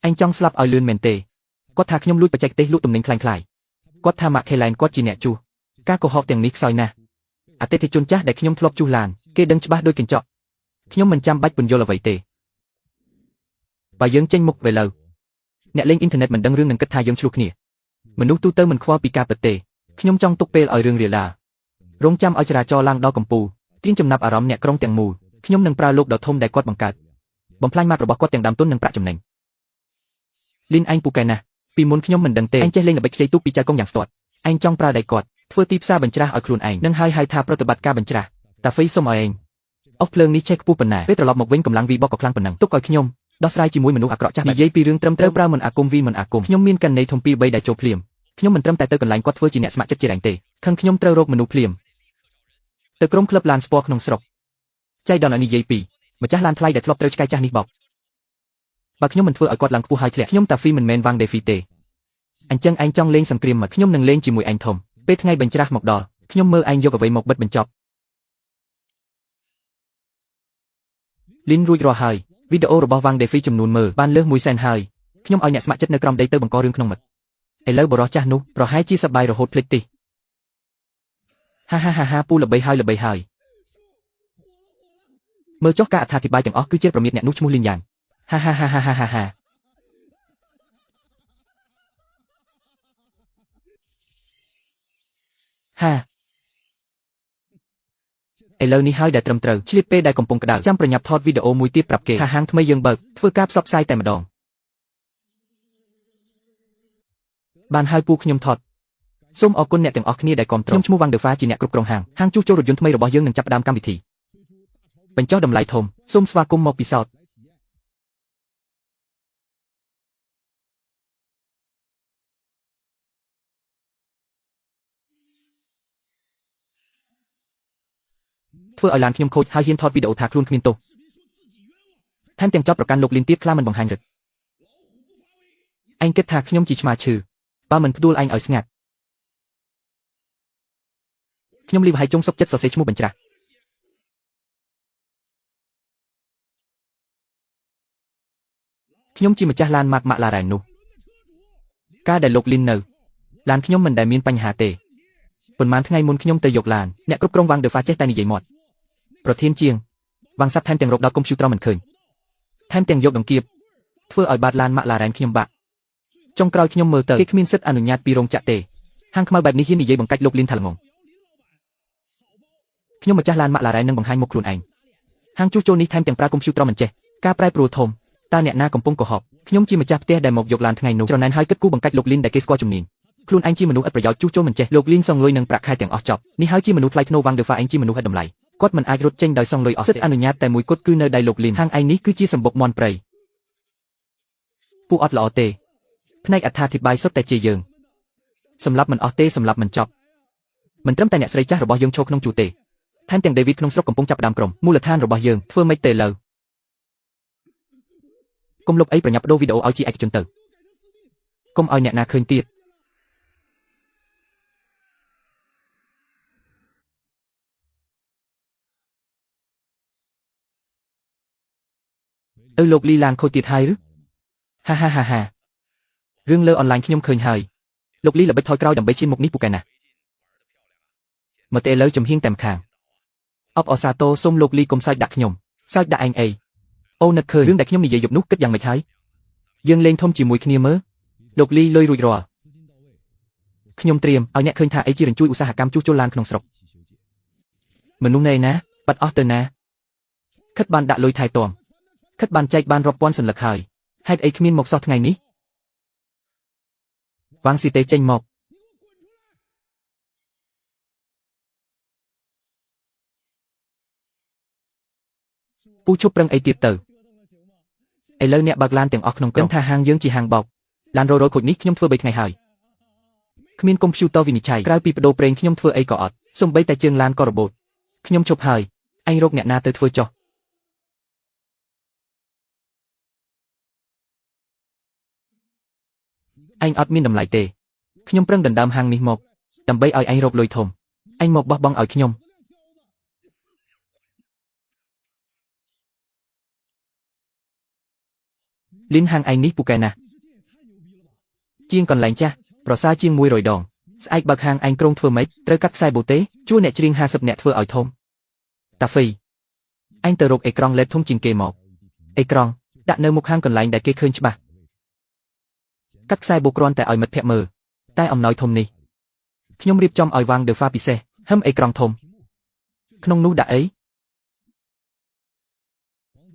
អញចង់ស្លាប់ឲ្យលឿនមែនទេគាត់ថាខ្ញុំលួចបច្ចេកទេសលក់ទំនិញខ្លាំងៗគាត់ថាម៉ាក់ខេឡែនគាត់ជាអ្នកជួសការកុហកទាំងនេះខ្សោយណាស់អតិថិជនចាស់ដែលខ្ញុំធ្លាប់ជួសឡានគេដឹងច្បាស់ដូចកញ្ចក់ខ្ញុំមិនចាំបាច់ពន្យល់អ្វីទេបើយើងចេញមុខទៅលើអ្នកលេងអ៊ីនធឺណិតមិនដឹងរឿងនឹងគិតថាយើងឆ្លោះគ្នាមនុស្សទូទៅមិនខ្វល់ពីការពិតទេខ្ញុំចង់ទុកពេលឲ្យរឿងរាលដាលរងចាំឲ្យចរាចរណ៍ឡើងដល់កំពូលទាញចំណាប់អារម្មណ៍អ្នកក្រុងទាំងមូលខ្ញុំនឹងប្រើលោកដ៏ធំដែលគាត់បង្កើតបំផ្លាញម៉ាករបស់គាត់ទាំងដើមទុននិងប្រាក់ចំណេញលីនអញពូកែណាស់ពីមុនខ្ញុំមិនដឹងទេអញចេះលេងល្បិចខ្ចីទូកពីចៅកុងយ៉ាងស្ទាត់អញចង់ប្រើដៃគាត់ធ្វើទីផ្សារបញ្ច្រាស់ឲ្យខ្លួនឯងនឹងហើយហៅថាប្រតិបត្តិការបញ្ច្រាស់តាហ្វេសុំឲ្យឯងអុសភ្លើងនេះឆេះខ្ពស់ប៉ុណ្ណាពេលត្រឡប់មកវិញកម្លាំងវីបកក៏ខ្លាំងប៉ុណ្ណឹងទុកឲ្យខ្ញុំដោះស្រាយជាមួយមនុស្សអាក្រក់ចាស់និយាយពីរឿងត្រឹមត្រូវប្រើមិនអាគមវីមិនអាគមខ្ញុំមានកណេធំ2 3ដែលចូលភ្លាមខ្ញុំមិនត្រឹមតែទៅកន្លែងគាត់ធ្វើជាអ្នកស្ម័គ្រចិត្តជារែងទេខឹងខ្ញុំត្រូវរកមនុស្សភ្លាមទៅក្រុមក្លឹបឡានស្ពណ៌ក្នុងស្រុកចៃដននិយាយពីម្ចាស់ឡានថ្លៃដែលធ្លាប់ត្រូវឆ្កែចាស់នេះបោកបើខ្ញុំមិនធ្វើឲ្យគាត់ឡើងខ្ពស់ហើយធ្លាក់ខ្ញុំតាហ្វីមិនមែនវ៉ាងដេហ្វីទេអញ្ចឹងឯងចង់លេងសង្គ្រាមមកខ្ញុំនឹងលេងជាមួយឯងធំពេលថ្ងៃបញ្ច្រាស់មកដល់ខ្ញុំមើលឯងយកអ្វីមកបិទបញ្ចប់លីនរួចរាល់ហើយវីដេអូរបស់វ៉ាងដេហ្វីចំនួនមើលបានលើស100,000ហើយខ្ញុំឲ្យអ្នកស្ម័គ្រចិត្តនៅក្រោមដីទៅបង្ករឿងក្នុងមិត្តឥឡូវបរិះចាស់នោះប្រហែលជាសប្បាយរហូតភ្លេចទីហាពូល្បីហើយមើលចុះការអត្ថាធិប្បាយទាំងអស់គឺជាប្រមាថអ្នកនោះឈ្មោះលីនយ៉ាងហាឥឡូវនេះហើយដែលត្រឹមត្រូវឆ្លៀតពេលដែលកំពុងក្តៅចាំប្រញាប់ថតវីដេអូមួយទៀតប្រាប់គេថាហាងថ្មីយើងបើកធ្វើការផ្សព្វផ្សាយតែម្ដងបានហើយពូខ្ញុំថតសូមអរគុណអ្នកទាំងអស់គ្នាដែលគាំទ្រខ្ញុំឈ្មោះវ៉ាងដឺហ្វាជាអ្នកគ្រប់គ្រងហាងជួសជុលរថយន្តថ្មីរបស់យើងនឹងចាប់ផ្ដើមកម្មវិធីបញ្ចុះតម្លៃធំសូមស្វាគមន៍មកពិសោធន៍ធ្វើឲ្យឡានខ្ញុំខូចហើយហ៊ានថតវីដេអូថាខ្លួនគ្មានទោសថែមទាំងចោទប្រកាន់លោកលីនទៀតខ្លាមិនបង្ហាញរឹកឯងគិតថាខ្ញុំជាឆ្មាឈឺបើមិនផ្ដួលឯងឲ្យស្ងាត់ ខ្ញុំលីវហើយចុងសុកចិត្តសរសេរឈ្មោះបញ្ច្រាស់ខ្ញុំជាម្ចាស់ឡានម៉ាកម៉ាក់ឡារ៉ែននោះការដែលលោកលីននៅឡានខ្ញុំមិនដែលមានបញ្ហាទេប៉ុន្មានថ្ងៃមុនខ្ញុំទៅយកឡានអ្នកគ្រប់គ្រងវ៉ាងដឺហ្វាចេះតែនិយាយមាត់ប្រធានជាងវ៉ាងសាប់ថែមទាំងរកដល់កុំព្យូទ័រមិនឃើញថែមទាំងយកដង្កៀបធ្វើឲ្យបាត់ឡានម៉ាក់ឡារ៉ែនខ្ញុំបាក់ចុងក្រោយខ្ញុំមើលទៅគេគ្មានសិទ្ធិអនុញ្ញាតពីរោងចក្រទេហាងខ្មៅបែបនេះហ៊ាននិយាយបង្កាច់លោកលីនថាល្ងងខ្ញុំម្ចាស់ឡានម៉ាក់ឡារ៉ែននឹងបង្ហាញមុខខ្លួនឯងហាងជួសជុលនេះថែមទាំងប្រើកុំព្យូទ័រមិនចេះការប្រែប្រួលធំតើអ្នកណាកំពុងកុហកខ្ញុំជាម្ចាស់ផ្ទះដែលមកយកឡានថ្ងៃនោះច្រណែនហើយគិតគូរបង្កាច់លោកលីនដែលគេស្គាល់ជំនាញខ្លួនឯងជាមនុស្សឥតប្រយោជន៍ជួសជុលមិនចេះលោកលីនសងលុយនឹងប្រាក់ខែទាំងអស់ចប់នេះហើយជាមនុស្សថ្លៃថ្នូរវ៉ាងដឺហ្វាឯងជាមនុស្សឥតតម្លៃគាត់មិនអាចរត់ចេញដោយសងលុយអស់សិទ្ធិអនុញ្ញាតតែមួយគត់គឺនៅដៃលោកលីនហាងឯងនេះគឺជាសម្បុកមន់ព្រៃពួកអត់ល្អទេផ្នែកអត្ថាធិប្បាយសុទ្ធតែជាយើងសម្រាប់មិនអស់ទេសម្រាប់មិនចប់មិនត្រឹមតែអ្នកស្រីចាស់របស់យើងឈរក្នុងជួរទេថែមទាំងដេវីតក្នុងស្រុកកំពុងចាប់ផ្ដើមក្រុមមូលដ្ឋានរបស់យើងធ្វើម៉េចទេលើកុំលុបអីប្រញាប់បដូរវីដេអូឲ្យជាឯកជនទៅកុំឲ្យអ្នកណាឃើញទៀតលោកលីឡានខូចទៀតហើយឬហារឿងលើអនឡាញខ្ញុំឃើញហើយលោកលីល្បិចថយក្រោយដើម្បីឈានមុខនេះពូកែណាស់មកទេឥឡូវចំហៀងតែម្ខាងអបអសាទរសូមលោកលីកុំសើចដាក់ខ្ញុំសើចដាក់ឯងអីអូនឹកឃើញរឿងដែលខ្ញុំនិយាយយប់នោះគិតយ៉ាងម៉េចហើយយើងលេងធំជាមួយគ្នាមើលលោកលីលុយរួចរាល់ខ្ញុំត្រៀមឲ្យអ្នកឃើញថាអីជារញ្ជួយឧស្សាហកម្មជួសជុលឡានក្នុងស្រុកមនុស្សណែណាបាត់អស់ទៅណាខិតបានដាក់លុយថែទាំខិតបានចែកបានរាប់ពាន់សន្លឹកហើយហេតុអីគ្មានមកសោះថ្ងៃនេះវ៉ាងស៊ីតេចេញមកពូឈប់ប្រឹងអីទៀតទៅឥឡូវអ្នកបើកឡានទាំងអស់ក្នុងក្រុមថាហាងយើងជាហាងបោកឡានរ៉ូខូចនេះខ្ញុំធ្វើ3ថ្ងៃហើយគ្មានកុំព្យូទ័រវិនិច្ឆ័យក្រៅពីបដូរប្រេងខ្ញុំធ្វើអីក៏អត់សូម្បីតែជើងឡានក៏របូតខ្ញុំឈប់ហើយអញរកអ្នកណាទៅធ្វើចុះអញអត់មានតម្លៃទេខ្ញុំប្រឹងដណ្ដើមហាងនេះមកដើម្បីឲ្យអញរកលុយធំអញមកបោះបង់ឲ្យខ្ញុំលីនហាងឯងនេះពូកែណាស់ជាងកន្លែងចាស់ប្រសើរជាង100ដងស្អែកបើកហាងឯងក្រុងធ្វើម៉េចត្រូវកាត់ខ្សែបូតេជួអ្នកច្រៀង50នាក់ធ្វើឲ្យធំតាហ្វីអញទៅរកអេក្រង់ LED ធំជាងគេមកអេក្រង់ដាក់នៅមុខហាងកន្លែងដែលគេឃើញច្បាស់កាត់ខ្សែបូគ្រាន់តែឲ្យមិត្តភ័ក្ដិមើលតែអំណោយធំនេះខ្ញុំរៀបចំឲ្យវ៉ាងដឺហ្វាពិសេសហឹមអេក្រង់ធំក្នុងនោះដាក់អី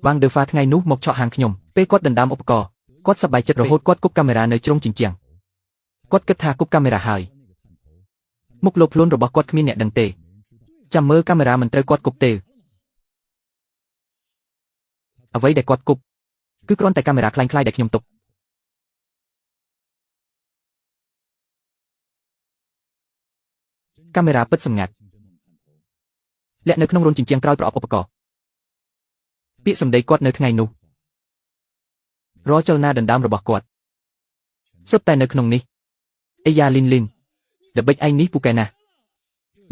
វ៉ាងដឺហ្វាថ្ងៃនោះមកឆក់ហាងខ្ញុំពេលគាត់ដណ្ដើមឧបករណ៍គាត់សប្បាយចិត្តរហូតគាត់គប់កាមេរ៉ានៅជ្រុងជញ្ជាំងគាត់គិតថាគប់កាមេរ៉ាហើយមុខលោកខ្លួនរបស់គាត់គ្មានអ្នកដឹងទេចាំមើលកាមេរ៉ាមិនត្រូវគាត់គប់ទេអ្វីដែលគាត់គប់គឺគ្រាន់តែកាមេរ៉ាคล้ายៗដែលខ្ញុំទុកកាមេរ៉ាពិតសម្ងាត់លាក់នៅក្នុងរន្ធជញ្ជាំងក្រោយប្រអប់ឧបករណ៍ពាក្យសម្ដីគាត់នៅថ្ងៃនោះរាល់ចលនាដណ្ដើមរបស់គាត់សុទ្ធតែនៅក្នុងនេះអេយ៉ាលីនល្បិចឯងនេះពូកែណាស់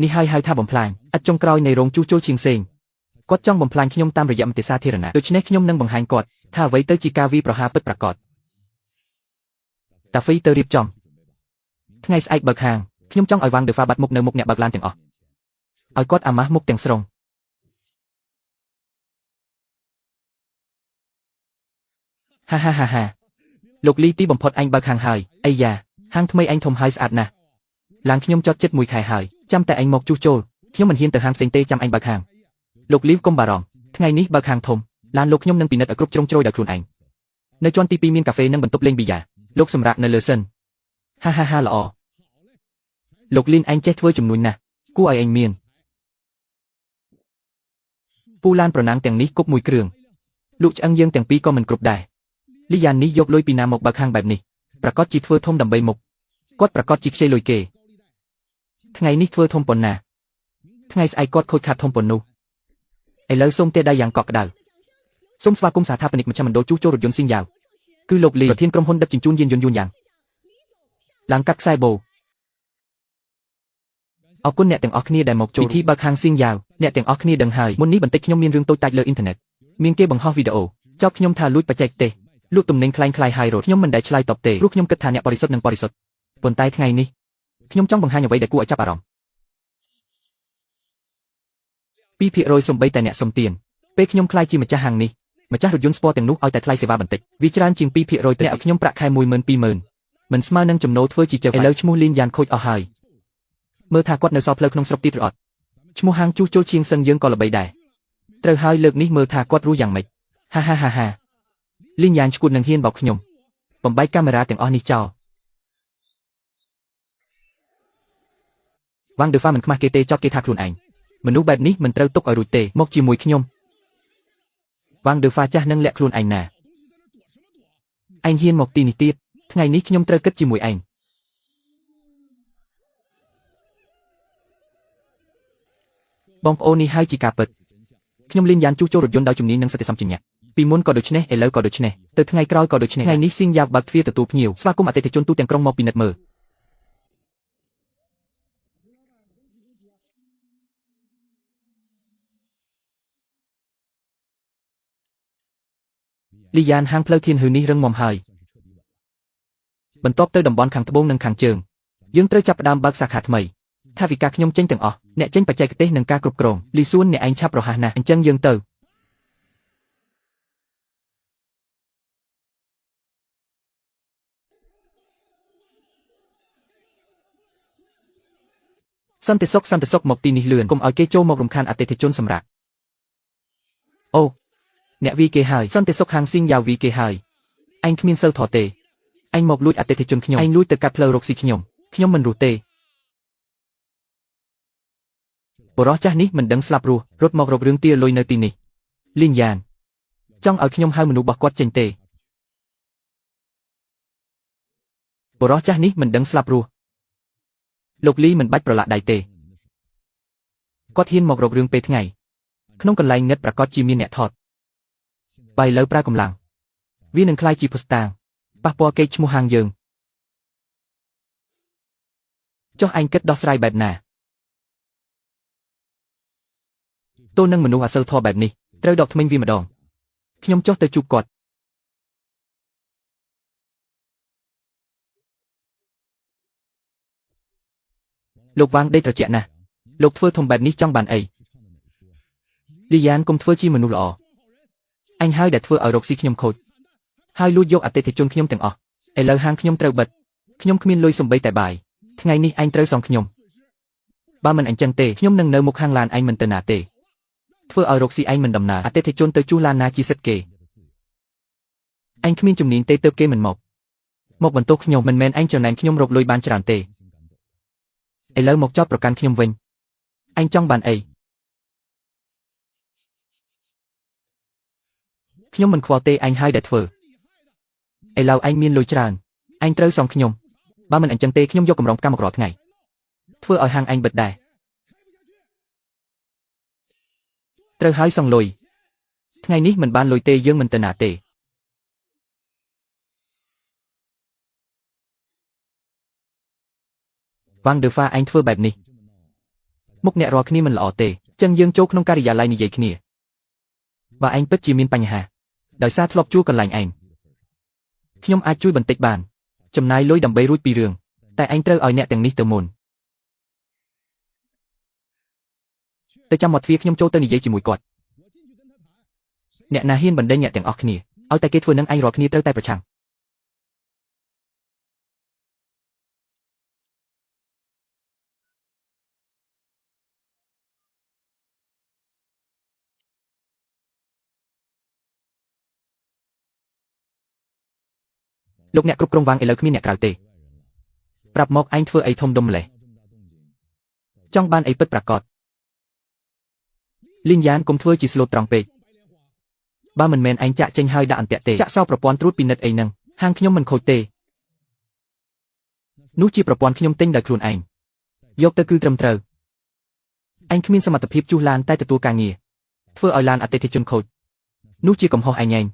នេះហើយហៅថាបំផ្លាញឥតចុងក្រោយនៃរោងជួសជុលឈៀងសេងគាត់ចង់បំផ្លាញខ្ញុំតាមរយៈមតិសាធារណៈដូច្នេះខ្ញុំនឹងបង្ហាញគាត់ថាអ្វីទៅជាការវាយប្រហារពិតប្រាកដតាហ្វីទៅរៀបចំថ្ងៃស្អែកបើកហាងខ្ញុំចង់ឲ្យវ៉ាងដឺហ្វាបាត់មុខនៅមុខអ្នកបើកឡានទាំងអស់ឲ្យគាត់អាម៉ាស់មុខទាំងស្រុងហាលោកលីទីបំផុតអញបើកហាងហើយអាយ៉ាហាងថ្មីអញធំហើយស្អាតណាស់ឡានខ្ញុំចតចិត្ត1ខែហើយចាំតែអញមកជួសជុលខ្ញុំមិនហ៊ានទៅហាងផ្សេងទេចាំអញបើកហាងលោកលីវកុំបារម្ភថ្ងៃនេះបើកហាងធំឡានលោកខ្ញុំនឹងពិនិត្យឲ្យគ្រប់ជ្រុងជ្រោយដោយខ្លួនឯងនៅជាន់ទី2មានកាហ្វេនិងបន្ទប់លេងប៊ីយ៉ាលោកសម្រាប់នៅលើសិនហាល្អលោកលីនឯងចេះធ្វើជំនួញណាស់គួរឲ្យឯងមានពូឡានប្រណាំងទាំងនេះគប់មួយគ្រឿងលក់ឆ្អឹងយើងទាំងពីរក៏មិនគ្រប់ដែរលីយ៉ាននេះយកលុយពីណាមកបើកហាងបែបនេះប្រកាសជាធ្វើធំដើម្បីមុខគាត់ប្រកាសជាខ្ចីលុយគេថ្ងៃនេះធ្វើធំប៉ុណ្ណាថ្ងៃស្អែកគាត់ខូចខាតធំប៉ុណ្នោះឥឡូវសូមទេដៃយ៉ាងកក់ក្ដៅសូមស្វាគមន៍ស្ថាបនិកមជ្ឈមណ្ឌលជួសជុលរថយន្តស៊ីងយ៉ាវគឺលោកលីប្រធានក្រុមហ៊ុនដឹកជញ្ជូនយានយន្តយួនយ៉ាងឡើងកាត់ខ្សែបូ អរគុណអ្នកទាំងអស់គ្នាដែលមកចូលពិធីបើកហាងស៊ីងយ៉ាវអ្នកទាំងអស់គ្នាដឹងហើយមុននេះបន្តិចខ្ញុំមានរឿងតូចតាចលើអ៊ីនធឺណិតមានគេបង្ហោះវីដេអូចោទខ្ញុំថាលួចបច្ចេកទេសលក់ទំនិញคล้ายៗហើយរត់ខ្ញុំមិនដែលឆ្លើយតបទេព្រោះខ្ញុំគិតថាអ្នកបរិសុទ្ធនឹងបរិសុទ្ធប៉ុន្តែថ្ងៃនេះខ្ញុំចង់បង្ហាញអ្វីដែលគួរឲ្យចាប់អារម្មណ៍2%សំបីតែអ្នកសុំទានពេលខ្ញុំក្លាយជាម្ចាស់ហាងនេះម្ចាស់រថយន្តស្ពណ៌ទាំងនោះឲ្យតែថ្លៃសេវាបន្តិចវាច្រើនជាង2%ទេអ្នកឲ្យខ្ញុំប្រាក់ខែ 120,000 មិនស្មើនឹងចំណូលធ្វើជាជើឥឡូវឈ្មោះលីនយ៉ានខូចអស់ហើយមើលថាគាត់នៅសល់ផ្លូវក្នុងស្រុកទៀតឬអត់ឈ្មោះហាងជួសជុលឈៀងសឹងយើងក៏ល្បីដែរត្រូវហើយលើកនេះមើលថាគាត់រស់យ៉ាងម៉េចហាលីនយ៉ានឈួតនឹងហ៊ានបោកខ្ញុំបំបែកកាមេរ៉ាទាំងអស់នេះចោលវ៉ាងដឺហ្វាមិនខ្មាស់គេទេចោទគេថាខ្លួនឯងមនុស្សបែបនេះមិនត្រូវទុកឲ្យរួចទេមកជាមួយខ្ញុំវ៉ាងដឺហ្វាចាស់នឹងលាក់ខ្លួនឯងណាឯងហ៊ានមកទីនេះទៀតថ្ងៃនេះខ្ញុំត្រូវគិតជាមួយឯងបងប្អូននេះហើយជាការពិតខ្ញុំលីនយ៉ានជួសជុលរថយន្តដោយជំនាញនិងសតិសម្បជញ្ញៈពីមុនក៏ដូច្នេះឥឡូវក៏ដូច្នេះទៅថ្ងៃក្រោយក៏ដូច្នេះថ្ងៃនេះស៊ីងយ៉ាវបើកទ្វារទទួលភ្ញៀវស្វាគមន៍អតិថិជនទូទាំងក្រុងមកពិនិត្យមើលលីយ៉ានហាងផ្លូវធានហឺនេះរឹងមាំហើយបន្ទាប់ទៅតំបន់ខាងត្បូងនិងខាងជើងយើងត្រូវចាប់ផ្ដើមបើកសាខាថ្មីថាវិការខ្ញុំចេញទាំងអស់អ្នកចេញបច្ចេកទេសនិងការគ្រប់គ្រងលីសួនអ្នកឯងឆាប់រហ័សណាស់អញ្ចឹងយើងទៅសន្តិសុខមកទីនេះលឿនកុំឲ្យគេចូលមករំខានអតិថិជនសម្រាប់អូអ្នកវីគេហើយសន្តិសុខហាងស៊ីងយ៉ាវវីគេហើយឯងគ្មានសិលធម៌ទេឯងមកលួចអតិថិជនខ្ញុំឯងលួចទៅកាត់ផ្លូវរកស៊ីខ្ញុំមិនរស់ទេបុរសចាស់នេះមិនដឹងស្លាប់រស់រត់មករករឿងទាលុយនៅទីនេះលីនយ៉ានចង់ឲ្យខ្ញុំហៅមនុស្សរបស់គាត់ចេញទេបុរសចាស់នេះមិនដឹងស្លាប់រស់លោកលីមិនបាច់ប្រឡាក់ដៃទេគាត់ហ៊ានមករករឿងពេលថ្ងៃក្នុងកន្លែងងឹតប្រកាសជាមានអ្នកថតបើឥឡូវប្រើកម្លាំងវានឹងក្លាយជាភស្តុតាងប៉ះពាល់កេរ្តិ៍ឈ្មោះហាងយើងចុះឯងគិតដោះស្រាយបែបណាទោះនឹងមនុស្សអសិលធម៌បែបនេះត្រូវដកធ្មេញវាម្ដងខ្ញុំចុះទៅជួបគាត់លោកវ៉ាងដេកត្រជាក់ណាស់លោកធ្វើធំបែបនេះចង់បានអីលីយ៉ានកុំធ្វើជាមនុស្សល្អអញហើយដែលធ្វើឲ្យរកស៊ីខ្ញុំខូចហើយលួចយកអតិថិជនខ្ញុំទាំងអស់ឥឡូវហាងខ្ញុំត្រូវបិទខ្ញុំគ្មានលុយសំបីតែបាយថ្ងៃនេះឯងត្រូវសងខ្ញុំបើមិនអញ្ចឹងទេខ្ញុំនឹងនៅមុខហាងឡានឯងមិនទៅណាទេធ្វើឲ្យរកស៊ីឯងមិនដំណើរអតិថិជនទៅជួសឡានណាជាសិទ្ធិគេឯងគ្មានជំនាញទេទើបគេមិនមកបន្ទោសខ្ញុំមិនមែនឯងចំណែនខ្ញុំរកលុយបានច្រើនទេឥឡូវមកចោទប្រកាន់ខ្ញុំវិញឯងចង់បានអីខ្ញុំមិនខ្វល់ទេឯងហើយដែលធ្វើឥឡូវឯងមានលុយច្រើនឯងត្រូវសងខ្ញុំបើមិនអញ្ចឹងទេខ្ញុំយកកម្រងកម្មករថ្ងៃធ្វើឲ្យហាងឯងបិទដែរត្រូវហើយសងលុយថ្ងៃនេះមិនបានលុយទេយើងមិនទៅណាទេវ៉ាងដឺហ្វាឯងធ្វើបែបនេះមុខអ្នករាល់គ្នាមិនល្អទេចឹងយើងចូលក្នុងការិយាល័យនិយាយគ្នាបើឯងពិតជាមានបញ្ហាដោយសារធ្លាប់ជួលកន្លែងឯងខ្ញុំអាចជួយបន្តិចបានចំណាយលុយដើម្បីរួចពីរឿងតែឯងត្រូវឲ្យអ្នកទាំងនេះទៅមុនទៅចាំមកទ្វារខ្ញុំចូលទៅនិយាយជាមួយគាត់អ្នកណាហ៊ានបណ្ដេញអ្នកទាំងអស់គ្នាឲ្យតែគេធ្វើនឹងឯងរាល់គ្នាត្រូវតែប្រឆាំងលោកអ្នកគ្រប់គ្រងវ៉ាងឥឡូវគ្មានអ្នកក្រៅទេប្រាប់មកឯងធ្វើអីធំដុំម្លេះចង់បានអីពិតប្រាកដលីនយ៉ានកុំធ្វើជាស្លូតត្រង់ពេកបើមិនមែនឯងចាក់ចេញហើយដាក់អន្ទាក់ទេចាក់សោប្រព័ន្ធត្រួតពិនិត្យអីហ្នឹងហាងខ្ញុំមិនខូចទេនោះជាប្រព័ន្ធខ្ញុំទិញដោយខ្លួនឯងយកទៅគឺត្រឹមត្រូវឯងគ្មានសមត្ថភាពជួសឡានតែទទួលការងារធ្វើឲ្យឡានអតិថិជនខូចនោះជាកំហុសឯងឯង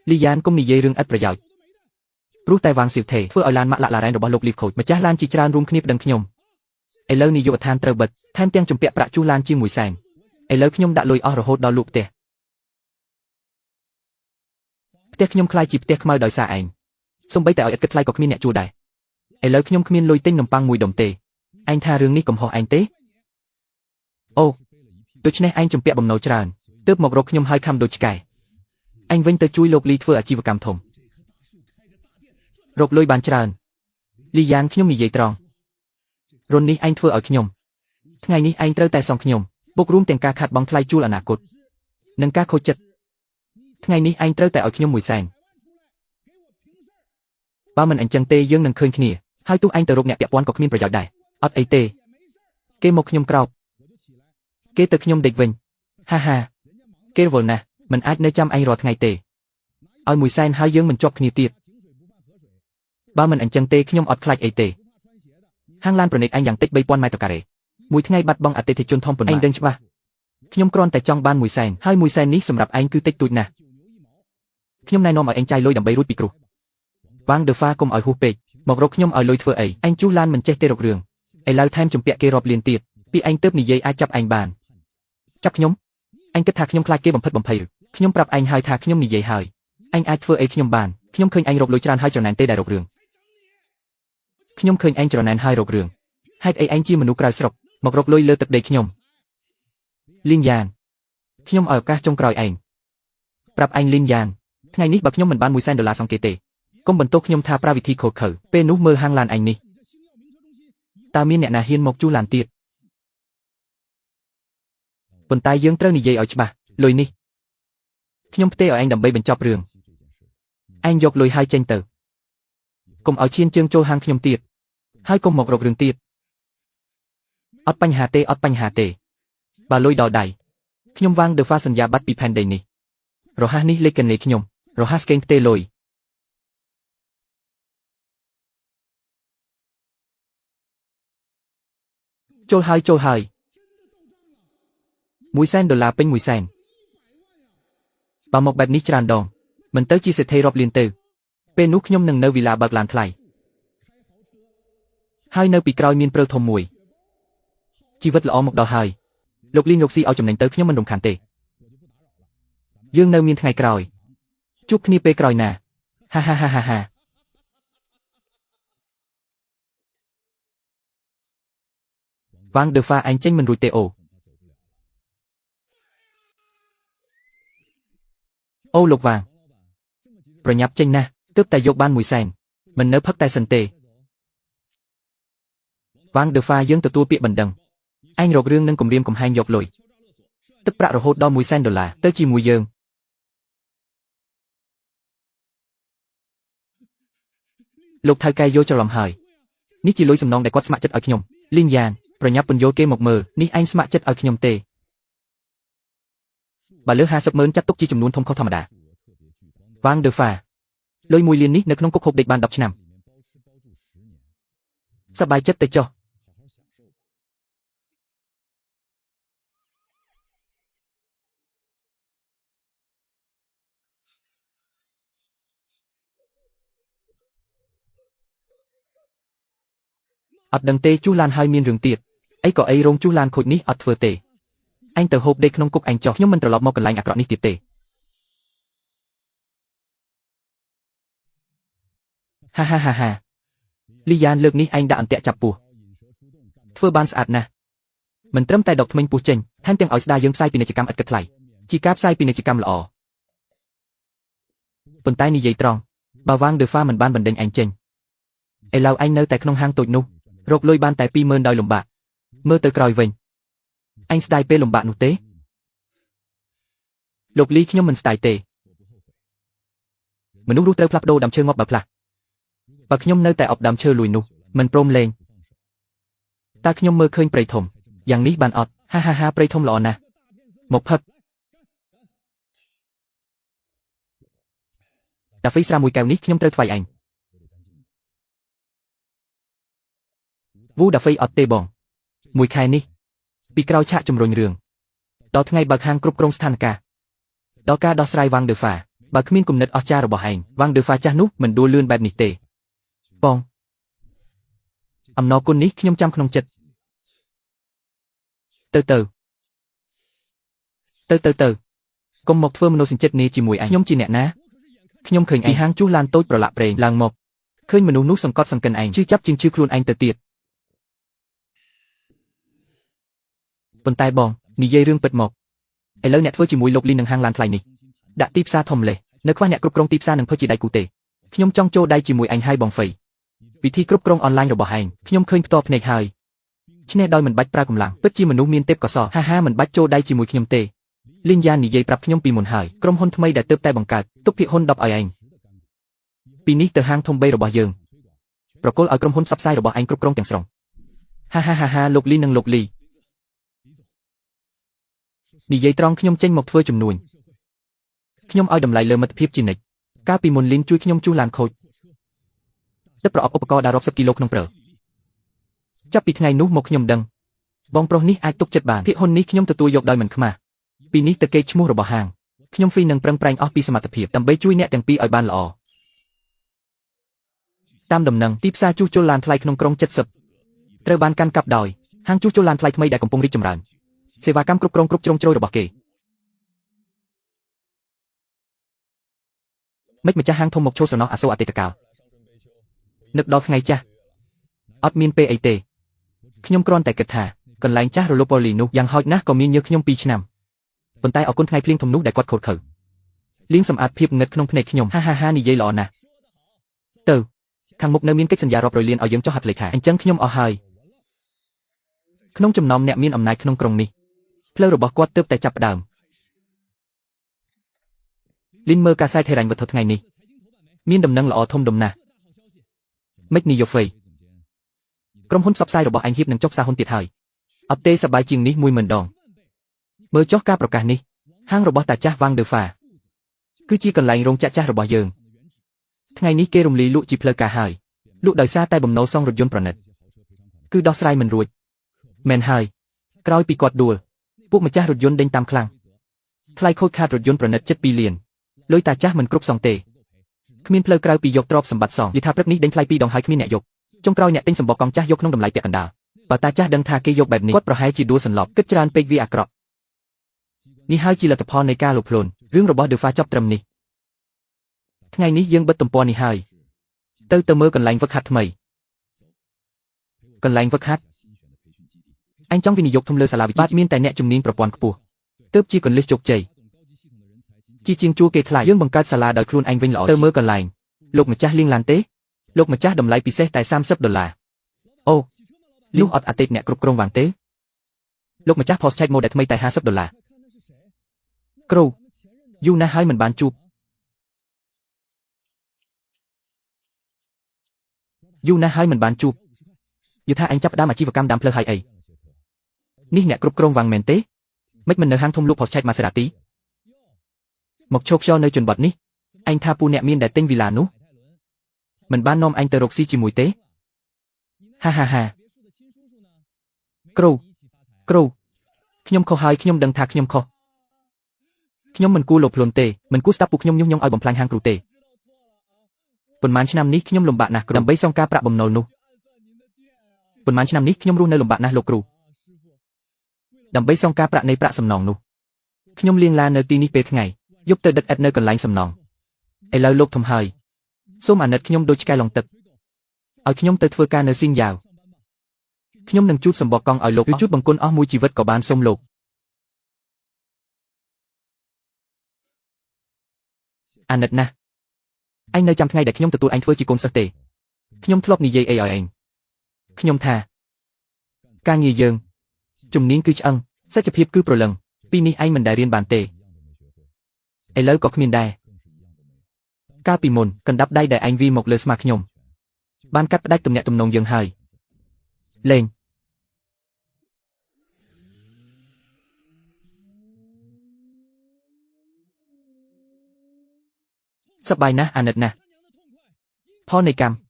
លីយ៉ានកុំនិយាយរឿងឥតប្រយោជន៍ព្រោះតែវ៉ាងស៊ីវថេធ្វើឲ្យឡានម៉ាក់ឡាក់ឡារ៉ែនរបស់លោកលីវខូចម្ចាស់ឡានជាច្រើនរួមគ្នាប្តឹងខ្ញុំ ឥឡូវនេះយុវដ្ឋានត្រូវបិទថែមទាំងជំពាក់ប្រាក់ជួសឡានជាង1សែនឥឡូវខ្ញុំដាក់លុយអស់រហូតដល់លក់ផ្ទះខ្ញុំខ្លាចជាផ្ទះខ្មៅដោយសារឯងសូម្បីតែឲ្យឥតគិតថ្លៃក៏គ្មានអ្នកជួលដែរឥឡូវខ្ញុំគ្មានលុយទិញនំប៉័ងមួយដុំទេឯងថារឿងនេះកំហុសឯងទេអូដូច្នេះឯងជំពាក់បំណុលច្រើនទើបមករកខ្ញុំហើយខំដូចឆ្កែឯងវិញទៅជួយលោកលីធ្វើអាជីវកម្មធំរកលុយបានច្រើនលីយ៉ានខ្ញុំនិយាយត្រង់រុននេះឯងធ្វើឲ្យខ្ញុំថ្ងៃនេះឯងត្រូវតែសងខ្ញុំបូករួមទាំងការខាត់បង់ថ្លៃជួលអនាគតនិងការខូចចិត្តថ្ងៃនេះឯងត្រូវតែឲ្យខ្ញុំ1សែនបើមិនអញ្ចឹងទេយើងនឹងឃើញគ្នាហើយទោះឯងទៅរកអ្នកពាក់ព័ន្ធក៏គ្មានប្រយោជន៍ដែរអត់អីទេគេមកខ្ញុំក្រោបគេទៅខ្ញុំដេកវិញហាហាគេរវល់ណាស់មិនអាចនៅចាំឯងរាល់ថ្ងៃទេឲ្យ1សែនហើយយើងមិនជាប់គ្នាទៀតបើមិនអញ្ចឹងទេខ្ញុំអត់ខ្លាចអីទេហាងឡានប្រណិតឯងយ៉ាងតិច3000ម៉ែត្រការ៉េមួយថ្ងៃបាត់បង់អតិថិជនធំប៉ុណ្ណាឯងដឹងច្បាស់ខ្ញុំគ្រាន់តែចង់បាន1សែនហើយ1សែននេះសម្រាប់ឯងគឺតិចតួចណាស់ខ្ញុំណែនាំឲ្យឯងចាយលុយដើម្បីរួចពីគ្រោះវ៉ាងដឺហ្វាកុំឲ្យហួសពេកមករកខ្ញុំឲ្យលុយធ្វើអីឯងជួសឡានមិនចេះទេរករឿងឥឡូវថែមជំពាក់គេរាប់លានទៀតពីឯងទៅនិយាយអាចចាប់ឯងបានចាប់ខ្ញុំឯងគិតថាខ្ញុំខ្លាចគេបំផិតបំភ័យឬខ្ញុំប្រាប់ឯងហើយថាខ្ញុំនិយាយហើយឯងអាចធ្វើអីខ្ញុំបានខ្ញុំឃើញឯងរកលុយច្រើនហើយច្រណែនទេដែលរករឿងខ្ញុំឃើញឯងច្រណែនហើយរករឿងហេតុអីឯងជាមនុស្សក្រៅស្រុកមករកលុយលើទឹកដីខ្ញុំលីនយ៉ានខ្ញុំឲ្យឱកាសចុងក្រោយឯងប្រាប់ឯងលីនយ៉ានថ្ងៃនេះបើខ្ញុំមិនបាន1សែនដុល្លារសងគេទេកុំបន្ទោសខ្ញុំថាប្រើវិធីខូចខើពេលនោះមើលហាងឡានឯងនេះតើមានអ្នកណាហ៊ានមកជួសឡានទៀតប៉ុន្តែយើងត្រូវនិយាយឲ្យច្បាស់លុយនេះខ្ញុំផ្ទេរឲ្យឯងដើម្បីបញ្ចប់រឿងឯងយកលុយហើយចេញទៅកុំឲ្យឈានជើងចូលហាងខ្ញុំទៀតហើយកុំមករករឿងទៀតអត់បញ្ហាទេអត់បញ្ហាទេបើលុយដល់ដៃខ្ញុំវ៉ាងដឺហ្វាសន្យាបាត់ពីផែនដីនេះរហ័សនេះលេខកណេខ្ញុំរហ័សកេងផ្ទេរលុយចូលហើយ1សែនដុល្លារពេញ1សែនបើមកបែបនេះច្រើនដងមិនទៅជាសេដ្ឋីរាប់លានទៅពេលនោះខ្ញុំនឹងនៅវីឡាបើកឡានថ្លៃហើយនៅពីក្រោយមានព្រៅធំមួយជីវិតល្អមកដល់ហើយលោកលីនរកស៊ីឲ្យចំណេញទៅខ្ញុំមិនរំខានទេយើងនៅមានថ្ងៃក្រោយជួបគ្នាពេលក្រោយណាហាហាហាហាវ៉ាងដឺហ្វាឯងចេញមិនរួចទេអូលោកវ៉ាងប្រញាប់ចេញណាស់ទើបតែយកបាន1សែនមិននៅផឹកតែសិនទេវ៉ាងដឺហ្វាយើងទទួលពាក្យបណ្ដឹងឯងរករឿងនឹងគំរាមកំហែងយកលុយទឹកប្រាក់រហូតដល់1សែនដុល្លារទៅជាមួយយើងលោកថៅកែយកច្រឡំហើយនេះជាលុយសំណងដែលគាត់ស្ម័គ្រចិត្តឲ្យខ្ញុំលីនយ៉ានប្រញាប់ពន្យល់គេមកមើលនេះឯងស្ម័គ្រចិត្តឲ្យខ្ញុំទេបើលើ500000ចាត់ទុកជាចំនួនធំខុសធម្មតាវ៉ាងដឺហ្វាលុយ1លាននេះនៅក្នុងគុកហូបដេកបាន10ឆ្នាំសប្បាយចិត្តទៅចុះអត់ដឹងទេជួសឡានហើយមានរឿងទៀតអីក៏អីរោងជួសឡានខូចនេះអត់ធ្វើទេឯងទៅហូបដេកក្នុងគុកឯងចុះខ្ញុំមិនត្រឡប់មកកន្លែងអាក្រក់នេះទៀតទេហាហាហាហាលីយ៉ានលើកនេះឯងដាក់អន្ទាក់ចាប់ពស់ធ្វើបានស្អាតណាស់មិនត្រឹមតែដកធ្មេញពស់ចេញថែមទាំងឲ្យស្ដារយើងផ្សាយពាណិជ្ជកម្មឥតគិតថ្លៃជាការផ្សាយពាណិជ្ជកម្មល្អប៉ុន្តែនិយាយត្រង់បើវ៉ាងដឺហ្វាមិនបានបណ្ដេញឯងចេញឥឡូវឯងនៅតែក្នុងហាងតូចនោះរកលុយបានតែ20000ដោយលំបាកមើលទៅក្រោយវិញឯងស្ដាយពេលលំបាកនោះទេលោកលីខ្ញុំមិនស្ដាយទេមនុស្សរស់ត្រូវផ្លាស់ប្ដូរដើមឈើងាប់បើផ្លាស់បើខ្ញុំនៅតែអប់ដើមឈើលួយនោះមិនព្រមលេងតើខ្ញុំមើលឃើញព្រៃធំយ៉ាងនេះបានអត់ហាហាហាព្រៃធំល្អណាស់មកផឹកកាហ្វេស្រាមួយកែវនេះខ្ញុំត្រូវថ្វាយឯងវូដាហ្វេអត់ទេបងមួយខែនេះពីក្រោយឆាកជំរុញរឿងដល់ថ្ងៃបើកហាងគ្រប់គ្រងស្ថានភាពដល់ការដោះស្រាយវ៉ាងដឺហ្វាបើគ្មានគំនិតអស្ចារ្យរបស់ឯងវ៉ាងដឺហ្វាចាស់នោះមិនដួលលឿនបែបនេះទេបងអំណរគុណនេះខ្ញុំចាំក្នុងចិត្ត ទៅកុំមកធ្វើមនោសញ្ចិត្តនេះជាមួយអញខ្ញុំជាអ្នកណាខ្ញុំឃើញឯងហាងជួសឡានតូចប្រឡាក់ប្រេងឡើងមកឃើញមនុស្សនោះសង្កត់សង្កិនឯងជឿចាប់ជាងជឿខ្លួនឯងទៅទៀតប៉ុន្តែបងនិយាយរឿងពិតមកឥឡូវអ្នកធ្វើជាមួយលោកលីននឹងហាងឡានថ្លៃនេះដាក់ទីផ្សារធំលេះនៅខ្វះអ្នកគ្រប់គ្រងទីផ្សារនឹងធ្វើជាដៃគូទេខ្ញុំចង់ចូលដៃជាមួយអញហើយបងហ្វៃវិធីគ្រប់គ្រងអនឡាញរបស់ឯងខ្ញុំឃើញផ្ទាល់ភ្នែកហើយឈ្នះដោយមិនបាច់ប្រើកម្លាំងពិតជាមនុស្សមានទេពកោសល្យហាមិនបាច់ចូលដៃជាមួយខ្ញុំទេលីនយ៉ានិយាយប្រាប់ខ្ញុំពីមុនហើយក្រុមហ៊ុនថ្មីដែលទើបតែបង្កើតទុកភាគហ៊ុន10ឲ្យឯងពីនេះទៅហាងធំ3របស់យើងប្រគល់ឲ្យក្រុមហ៊ុនផ្សព្វផ្សាយរបស់ឯងគ្រប់គ្រងទាំងស្រុងហាលោកលីនិងលោកលីនិយាយត្រង់ខ្ញុំចេញមកធ្វើជំនួញខ្ញុំឲ្យតម្លៃលើមិត្តភាពជានិច្ចកាលពីមុនលីនជួយខ្ញុំជួសឡានខូចទឹកប្រអប់ឧបករណ៍ដល់រាប់សិបគីឡូក្នុងព្រឹកចាប់ពីថ្ងៃនោះមកខ្ញុំដឹងបងប្រុសនេះអាចទុកចិត្តបានភាគហ៊ុននេះខ្ញុំទទួលយកដោយមិនខ្មាស់ពីនេះទៅកេរ្តិ៍ឈ្មោះរបស់ហាងខ្ញុំហ្វីនឹងប្រឹងប្រែងអស់ពីសមត្ថភាពដើម្បីជួយអ្នកទាំងពីរឲ្យបានល្អតាមដំណឹងទីផ្សារជួសជុលឡានថ្លៃក្នុងក្រុង70ត្រូវបានកាន់កាប់ដោយហាងជួសជុលឡានថ្លៃថ្មីដែលកំពុងរីកចម្រើនសេវាកម្មគ្រប់គ្រងគ្រប់ជ្រុងជ្រោយរបស់គេមិនម្ចាស់ហាងធំមកចូលសំណោះអាសូរអតីតកាលនឹកដល់ថ្ងៃចាស់អត់មានពេលអីទេខ្ញុំគ្រាន់តែគិតថាកន្លែងចាស់រលុបប៉ូលីនោះយ៉ាងហោចណាស់ក៏មានញើសខ្ញុំ2ឆ្នាំប៉ុន្តែអរគុណថ្ងៃភ្លៀងធំនោះដែលគាត់ខូចខើលៀងសម្អាតភាពងឹតក្នុងភ្នែកខ្ញុំហានិយាយល្អណាស់ទៅខាងមុខនៅមានកិច្ចសន្យារាប់រយលានឲ្យយើងចុះហត្ថលេខាអញ្ចឹងខ្ញុំអស់ហើយក្នុងចំណោមអ្នកមានអំណាចក្នុងក្រុងនេះផ្លូវរបស់គាត់ទើបតែចាប់ផ្ដើមលីនមើលកាសែតហេរ៉ាញ់វត្ថុថ្ងៃនេះមានដំណឹងល្អធំដុំណាស់មិននីយោហ្វេក្រុមហ៊ុនផ្សព្វផ្សាយរបស់អញហៀបនឹងចុះផ្សារហ៊ុនទៀតហើយអត់ទេសប្បាយជាងនេះ10000ដងមើលចុះការប្រកាសនេះហាងរបស់តាចាស់វ៉ាងដឺហ្វាគឺជាកន្លែងរោងចក្រចាស់របស់យើងថ្ងៃនេះគេរំលាយលក់ជាផ្លូវការហើយលក់ដោយសារតែបំណុលសងរថយន្តប្រណិតគឺដោះស្រាយមិនរួចមែនហើយក្រោយពីគាត់ដួលពួកម្ចាស់រថយន្តដេញតាមខ្លាំងថ្លៃខូចខាតរថយន្តប្រណិតជិត2លានលុយតាចាស់មិនគ្រប់សងទេគ្មានផ្លូវក្រៅពីយកទ្រព្យសម្បត្តិសងយថាព្រឹកនេះដេញថ្លៃ2ដងហើយគ្មានអ្នកយកចុងក្រោយអ្នកទិញសម្បកកង់ចាស់យកក្នុងតម្លៃពាក់កណ្ដាលបើតាចាស់ដឹងថាគេយកបែបនេះគាត់ប្រហែលជាដួលសន្លប់គិតច្រើនពេកវាអាក្រក់នេះហើយជាលទ្ធផលនៃការលុបភ្លូនរឿងរបស់ The Fa ចប់ត្រឹមនេះថ្ងៃនេះយើងបិទទំព័រនេះហើយទៅមើលកន្លែងវឹកហាត់ថ្មីកន្លែងវឹកហាត់អញចង់វិនិយោគធំលើសាលាវិទ្យាមានតែអ្នកជំនាញប្រព័ន្ធខ្ពស់ទើបជាកលិះជោគជ័យជាជាងជួគេថ្លៃយើងបង្កើតសាលាដោយខ្លួនឯងវិញល្អទៅមើលកន្លែងលោកម្ចាស់លៀងឡានទេលោកម្ចាស់តម្លៃពិសេសតែ$30អូលុះអត់អតិថិអ្នកគ្រប់គ្រងវ៉ាងទេលោកម្ចាស់ Porsche Model ថ្មីតែ$50គ្រូយូរណាស់ហើយមិនបានជួបយល់ថាអញចាប់ផ្ដើមអាជីវកម្មដាំភ្លើងហើយអីនេះអ្នកគ្រប់គ្រងវ៉ាងមែនទេមិននៅហាងធំលក់ Porsche Maserati មកឈោកខ្យល់នៅជនបទនេះអញថាពូអ្នកមានដែលទិញវីឡានោះមិនបាននាំអញទៅរកស៊ីជាមួយទេហាគ្រូខ្ញុំខុសហើយខ្ញុំដឹងថាខ្ញុំខុសខ្ញុំមិនគួរលុបភ្លុនទេមិនគួរស្ដាប់ពួកខ្ញុំញុះញង់ឲ្យបំផ្លាញហាងគ្រូទេប៉ុន្មានឆ្នាំនេះខ្ញុំលំបាកណាស់ដើម្បីសងការប្រាក់បំណុលនោះប៉ុន្មានឆ្នាំនេះខ្ញុំរស់នៅលំបាកណាស់លោកគ្រូដើម្បីសងការប្រាក់នៃប្រាក់សំណងនោះខ្ញុំលាងឡាននៅទីនេះពេលថ្ងៃយប់ទៅដឹកឥតនៅកន្លែងសំណងឥឡូវលោកធំហើយសូមអាណិតខ្ញុំដូចឆ្កែឡុងទឹកឲ្យខ្ញុំទៅធ្វើការនៅស៊ីងយ៉ាវខ្ញុំនឹងជូតសម្បកកង់ឲ្យលោកឬជូតបង្គន់អស់មួយជីវិតក៏បានសូមលោកអាណិតណាស់អញនៅចាំថ្ងៃដែលខ្ញុំទទួលអញធ្វើជាកូនសិស្សទេខ្ញុំធ្លាប់និយាយអីឲ្យឯងខ្ញុំថាការងារយើងជំនាញគឺឆ្អឹងសច្ចភាពគឺព្រលឹងពីនេះឯងមិនដែលរៀនបានទេឥឡូវក៏គ្មានដែរកាលពីមុនកណ្ដាប់ដៃដែលឯងវាមកលើស្មាខ្ញុំបានកាត់ផ្ដាច់ទំនាក់ទំនងយើងហើយលេងសប្បាយណាស់អាណិតណាស់ផលនៃកម្ម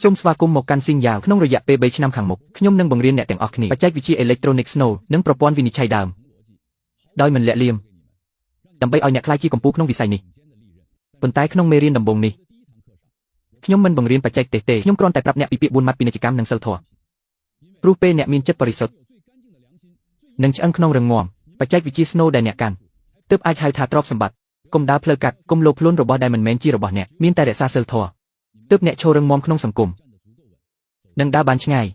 សូមស្វាគមន៍មកកាន់ស៊ីងយ៉ាវក្នុងរយៈពេល3ឆ្នាំខាងមុខខ្ញុំនឹងបង្រៀនអ្នកទាំងអស់គ្នាបច្ចេកវិទ្យា Electronics Snow និងប្រព័ន្ធវិនិច្ឆ័យដើមដោយមិនលាក់លៀមដើម្បីឲ្យអ្នកក្លាយជាកម្ពុជាក្នុងវិស័យនេះ ប៉ុន្តែក្នុងមេរៀនដំបូងនេះខ្ញុំមិនបង្រៀនបច្ចេកទេសទេខ្ញុំគ្រាន់តែប្រាប់អ្នកពីពាក្យ4ម៉ាត់ពាណិជ្ជកម្មនិងសិលធម៌ព្រោះពេលអ្នកមានចិត្តបរិសុទ្ធនិងឆ្អឹងក្នុងរឹងមាំបច្ចេកវិទ្យាស្នូលដែលអ្នកកាន់ទើបអាចហៅថាទ្រព្យសម្បត្តិកុំដើរផ្លូវកាត់កុំលោភលន់របស់ដែលមិនមែនជារបស់អ្នកមានតែរក្សាសិលធម៌ទើបអ្នកឈររឹងមាំក្នុងសង្គមនិងដើរបានឆ្ងាយ